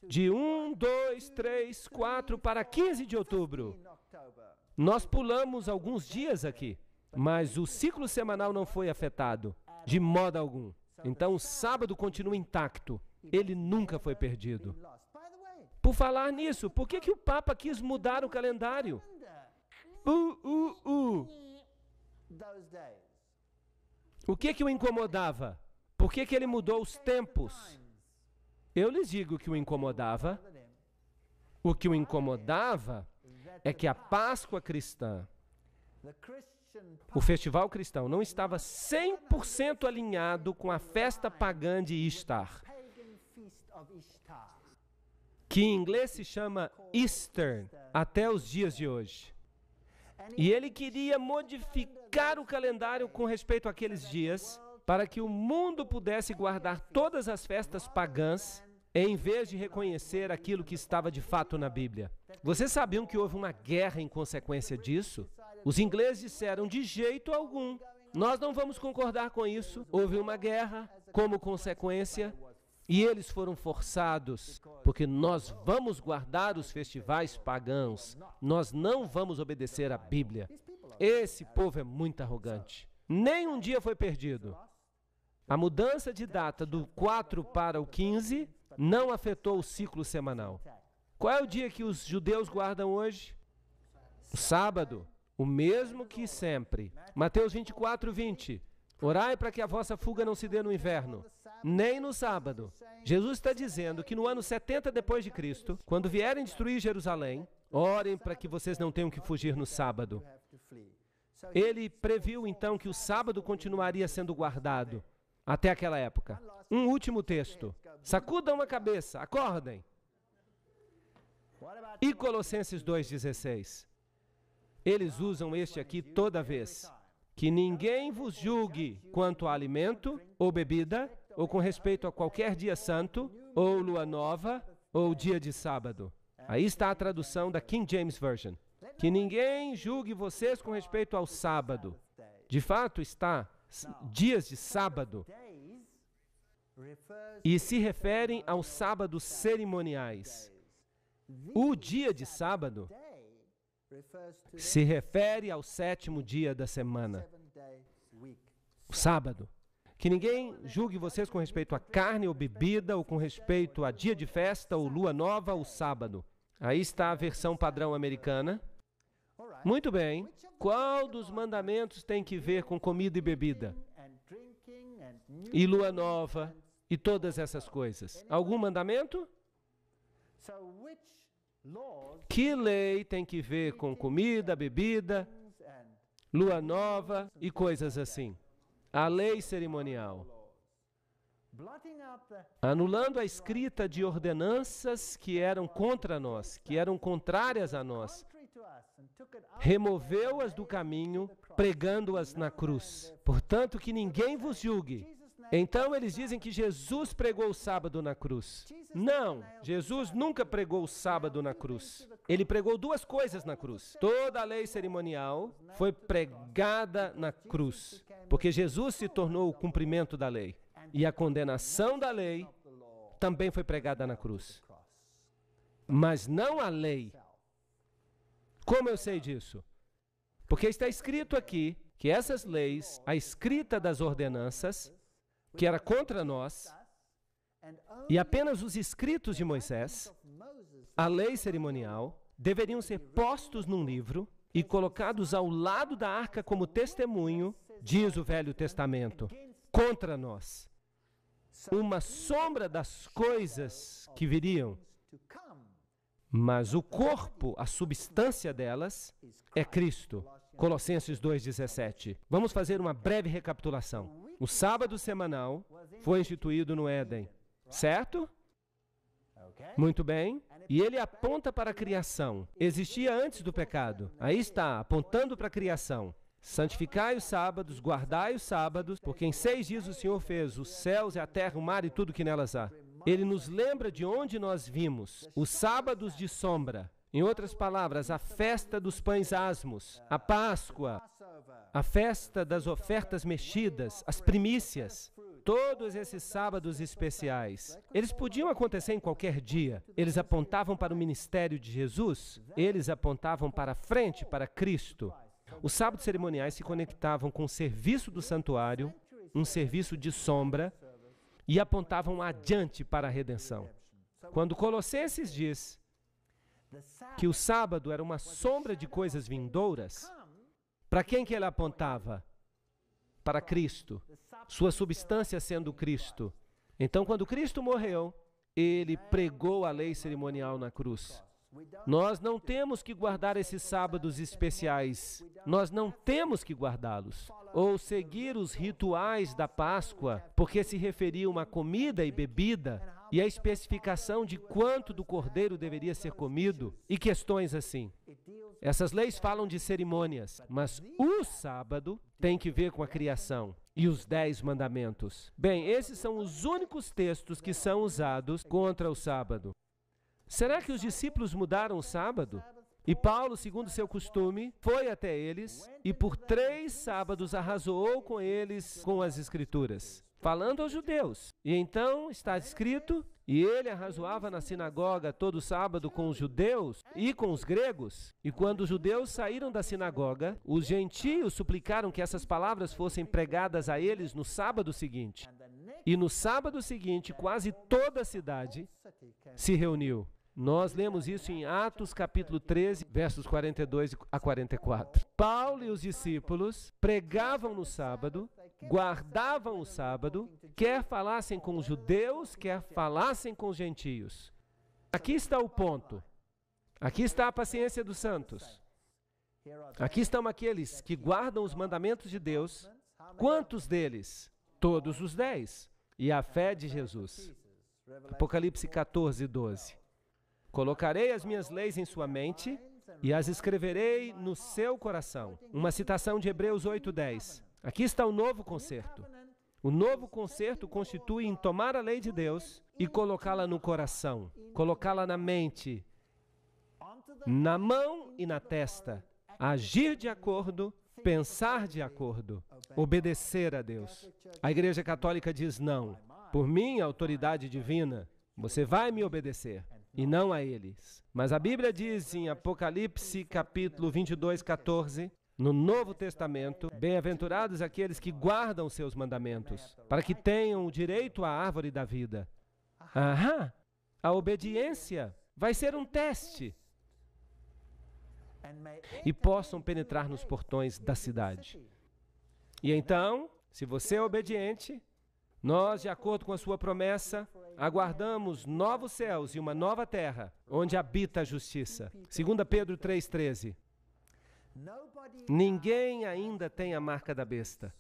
de 1, 2, 3, 4 para 15 de outubro. Nós pulamos alguns dias aqui, mas o ciclo semanal não foi afetado, de modo algum. Então o sábado continua intacto. Ele nunca foi perdido. Por falar nisso, por que o Papa quis mudar o calendário? O que o incomodava? Por que ele mudou os tempos? Eu lhes digo que o incomodava. O que o incomodava é que a Páscoa cristã, o festival cristão, não estava 100% alinhado com a festa pagã de Ishtar. que em inglês se chama Easter, até os dias de hoje. E ele queria modificar o calendário com respeito àqueles dias, para que o mundo pudesse guardar todas as festas pagãs, em vez de reconhecer aquilo que estava de fato na Bíblia. Vocês sabiam que houve uma guerra em consequência disso? Os ingleses disseram, de jeito algum, nós não vamos concordar com isso. Houve uma guerra como consequência, e eles foram forçados, porque nós vamos guardar os festivais pagãos, nós não vamos obedecer à Bíblia. Esse povo é muito arrogante. Nem um dia foi perdido. A mudança de data do 4 para o 15 não afetou o ciclo semanal. Qual é o dia que os judeus guardam hoje? O sábado, o mesmo que sempre. Mateus 24, 20. Orai para que a vossa fuga não se dê no inverno, nem no sábado. Jesus está dizendo que no ano 70 depois de Cristo, quando vierem destruir Jerusalém, orem para que vocês não tenham que fugir no sábado. Ele previu então que o sábado continuaria sendo guardado até aquela época. Um último texto. Sacudam a cabeça, acordem. E Colossenses 2,16. Eles usam este aqui toda vez. Que ninguém vos julgue quanto a alimento ou bebida, ou com respeito a qualquer dia santo, ou lua nova, ou dia de sábado. Aí está a tradução da King James Version. Que ninguém julgue vocês com respeito ao sábado. De fato, está dias de sábado. E se referem aos sábados cerimoniais. O dia de sábado se refere ao 7º dia da semana. O sábado. Que ninguém julgue vocês com respeito a carne ou bebida, ou com respeito a dia de festa, ou lua nova, ou sábado. Aí está a versão padrão americana. Muito bem. Qual dos mandamentos tem que ver com comida e bebida? E lua nova, e todas essas coisas? Algum mandamento? Que lei tem que ver com comida, bebida, lua nova e coisas assim? A lei cerimonial. Anulando a escrita de ordenanças que eram contra nós, que eram contrárias a nós. Removeu-as do caminho, pregando-as na cruz. Portanto, que ninguém vos julgue. Então eles dizem que Jesus pregou o sábado na cruz. Não, Jesus nunca pregou o sábado na cruz. Ele pregou duas coisas na cruz. Toda a lei cerimonial foi pregada na cruz, porque Jesus se tornou o cumprimento da lei. E a condenação da lei também foi pregada na cruz. Mas não a lei. Como eu sei disso? Porque está escrito aqui que essas leis, a escrita das ordenanças, que era contra nós, e apenas os escritos de Moisés, a lei cerimonial, deveriam ser postos num livro e colocados ao lado da arca como testemunho, diz o Velho Testamento, contra nós. Uma sombra das coisas que viriam. Mas o corpo, a substância delas, é Cristo. Colossenses 2,17. Vamos fazer uma breve recapitulação. O sábado semanal foi instituído no Éden, certo? Muito bem. E ele aponta para a criação. Existia antes do pecado. Aí está, apontando para a criação. Santificai os sábados, guardai os sábados, porque em 6 dias o Senhor fez os céus e a terra, o mar e tudo que nelas há. Ele nos lembra de onde nós vimos os sábados de sombra. Em outras palavras, a festa dos pães asmos, a Páscoa, a festa das ofertas mexidas, as primícias, todos esses sábados especiais. Eles podiam acontecer em qualquer dia. Eles apontavam para o ministério de Jesus, eles apontavam para frente, para Cristo. Os sábados cerimoniais se conectavam com o serviço do santuário, um serviço de sombra, e apontavam adiante para a redenção. Quando Colossenses diz que o sábado era uma sombra de coisas vindouras, para quem que ele apontava? Para Cristo, sua substância sendo Cristo. Então, quando Cristo morreu, ele pregou a lei cerimonial na cruz. Nós não temos que guardar esses sábados especiais, nós não temos que guardá-los, ou seguir os rituais da Páscoa, porque se referiam a comida e bebida, e a especificação de quanto do cordeiro deveria ser comido e questões assim. Essas leis falam de cerimônias, mas o sábado tem que ver com a criação e os 10 mandamentos. Bem, esses são os únicos textos que são usados contra o sábado. Será que os discípulos mudaram o sábado? E Paulo, segundo seu costume, foi até eles e por 3 sábados arrazoou com eles com as Escrituras, falando aos judeus. E então está escrito, e ele arrazoava na sinagoga todo sábado com os judeus e com os gregos. E quando os judeus saíram da sinagoga, os gentios suplicaram que essas palavras fossem pregadas a eles no sábado seguinte. E no sábado seguinte, quase toda a cidade se reuniu. Nós lemos isso em Atos capítulo 13, versos 42 a 44. Paulo e os discípulos pregavam no sábado, guardavam o sábado, quer falassem com os judeus, quer falassem com os gentios. Aqui está o ponto. Aqui está a paciência dos santos. Aqui estão aqueles que guardam os mandamentos de Deus. Quantos deles? Todos os 10. E a fé de Jesus. Apocalipse 14, 12. Colocarei as minhas leis em sua mente e as escreverei no seu coração. Uma citação de Hebreus 8:10. Aqui está o novo concerto. O novo concerto constitui em tomar a lei de Deus e colocá-la no coração, colocá-la na mente, na mão e na testa, agir de acordo, pensar de acordo, obedecer a Deus. A Igreja Católica diz não. Por minha autoridade divina, você vai me obedecer. E não a eles. Mas a Bíblia diz em Apocalipse capítulo 22, 14, no Novo Testamento, bem-aventurados aqueles que guardam seus mandamentos, para que tenham o direito à árvore da vida. Aham! A obediência vai ser um teste. E possam penetrar nos portões da cidade. E então, se você é obediente, nós, de acordo com a sua promessa, aguardamos novos céus e uma nova terra, onde habita a justiça. 2 Pedro 3,13. Ninguém ainda tem a marca da besta.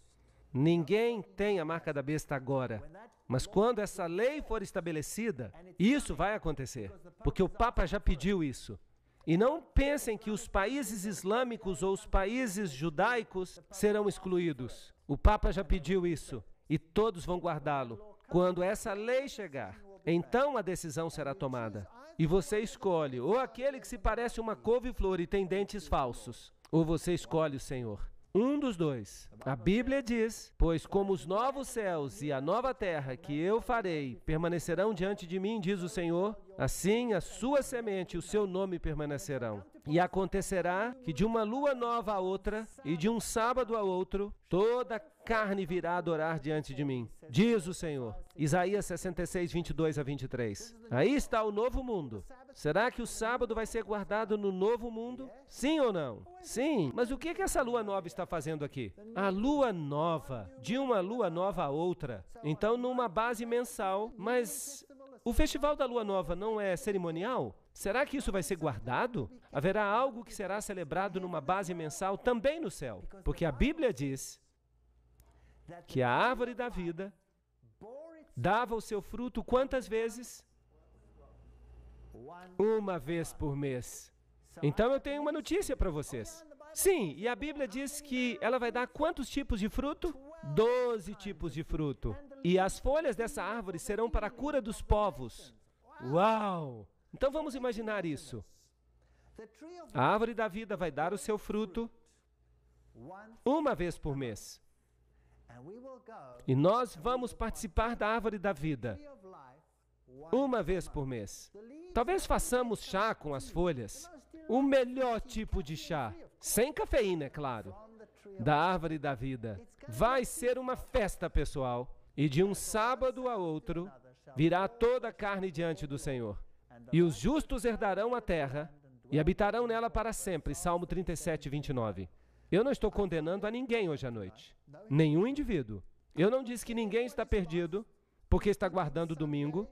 Ninguém tem a marca da besta agora. Mas quando essa lei for estabelecida, isso vai acontecer, porque o Papa já pediu isso. E não pensem que os países islâmicos ou os países judaicos serão excluídos. O Papa já pediu isso. E todos vão guardá-lo. Quando essa lei chegar, então a decisão será tomada. E você escolhe ou aquele que se parece uma couve-flor e tem dentes falsos, ou você escolhe o Senhor. Um dos dois. A Bíblia diz, pois como os novos céus e a nova terra que eu farei permanecerão diante de mim, diz o Senhor, assim a sua semente e o seu nome permanecerão. E acontecerá que de uma lua nova a outra e de um sábado a outro, toda carne virá adorar diante de mim, diz o Senhor. Isaías 66, 22 a 23. Aí está o novo mundo. Será que o sábado vai ser guardado no novo mundo? Sim ou não? Sim. Mas o que essa lua nova está fazendo aqui? A lua nova, de uma lua nova a outra. Então, numa base mensal. Mas o festival da lua nova não é cerimonial? Será que isso vai ser guardado? Haverá algo que será celebrado numa base mensal também no céu. Porque a Bíblia diz que a árvore da vida dava o seu fruto quantas vezes? Uma vez por mês. Então eu tenho uma notícia para vocês. Sim, e a Bíblia diz que ela vai dar quantos tipos de fruto? 12 tipos de fruto. E as folhas dessa árvore serão para a cura dos povos. Uau! Então vamos imaginar isso. A árvore da vida vai dar o seu fruto uma vez por mês. E nós vamos participar da árvore da vida uma vez por mês. Talvez façamos chá com as folhas. O melhor tipo de chá, sem cafeína, é claro, da árvore da vida. Vai ser uma festa pessoal. E de um sábado a outro, virá toda a carne diante do Senhor. E os justos herdarão a terra e habitarão nela para sempre. Salmo 37, 29. Eu não estou condenando a ninguém hoje à noite. Nenhum indivíduo. Eu não disse que ninguém está perdido porque está guardando o domingo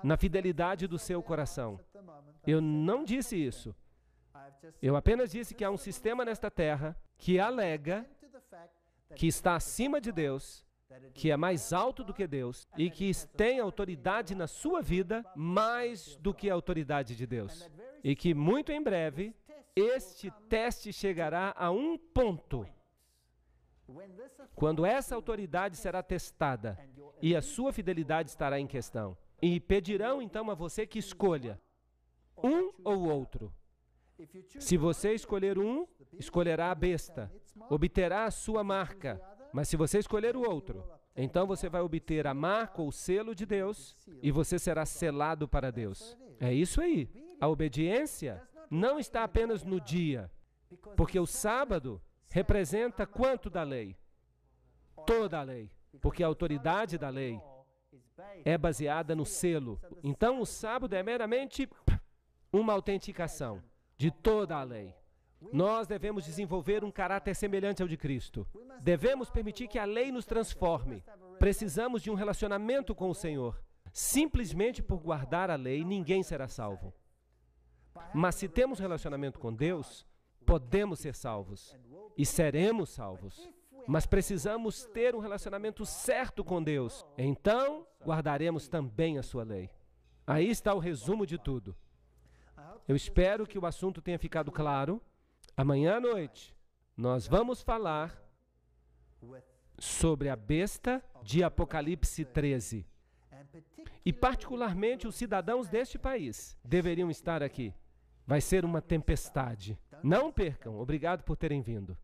na fidelidade do seu coração. Eu não disse isso. Eu apenas disse que há um sistema nesta terra que alega que está acima de Deus que é mais alto do que Deus e que tem autoridade na sua vida mais do que a autoridade de Deus. E que muito em breve, este teste chegará a um ponto. Quando essa autoridade será testada e a sua fidelidade estará em questão. E pedirão então a você que escolha um ou outro. Se você escolher um, escolherá a besta, obterá a sua marca. Mas se você escolher o outro, então você vai obter a marca ou o selo de Deus e você será selado para Deus. É isso aí. A obediência não está apenas no dia, porque o sábado representa quanto da lei? Toda a lei, porque a autoridade da lei é baseada no selo. Então o sábado é meramente uma autenticação de toda a lei. Nós devemos desenvolver um caráter semelhante ao de Cristo. Devemos permitir que a lei nos transforme. Precisamos de um relacionamento com o Senhor. Simplesmente por guardar a lei, ninguém será salvo. Mas se temos relacionamento com Deus, podemos ser salvos e seremos salvos. Mas precisamos ter um relacionamento certo com Deus. Então, guardaremos também a sua lei. Aí está o resumo de tudo. Eu espero que o assunto tenha ficado claro. Amanhã à noite, nós vamos falar sobre a besta de Apocalipse 13. E particularmente os cidadãos deste país deveriam estar aqui. Vai ser uma tempestade. Não percam. Obrigado por terem vindo.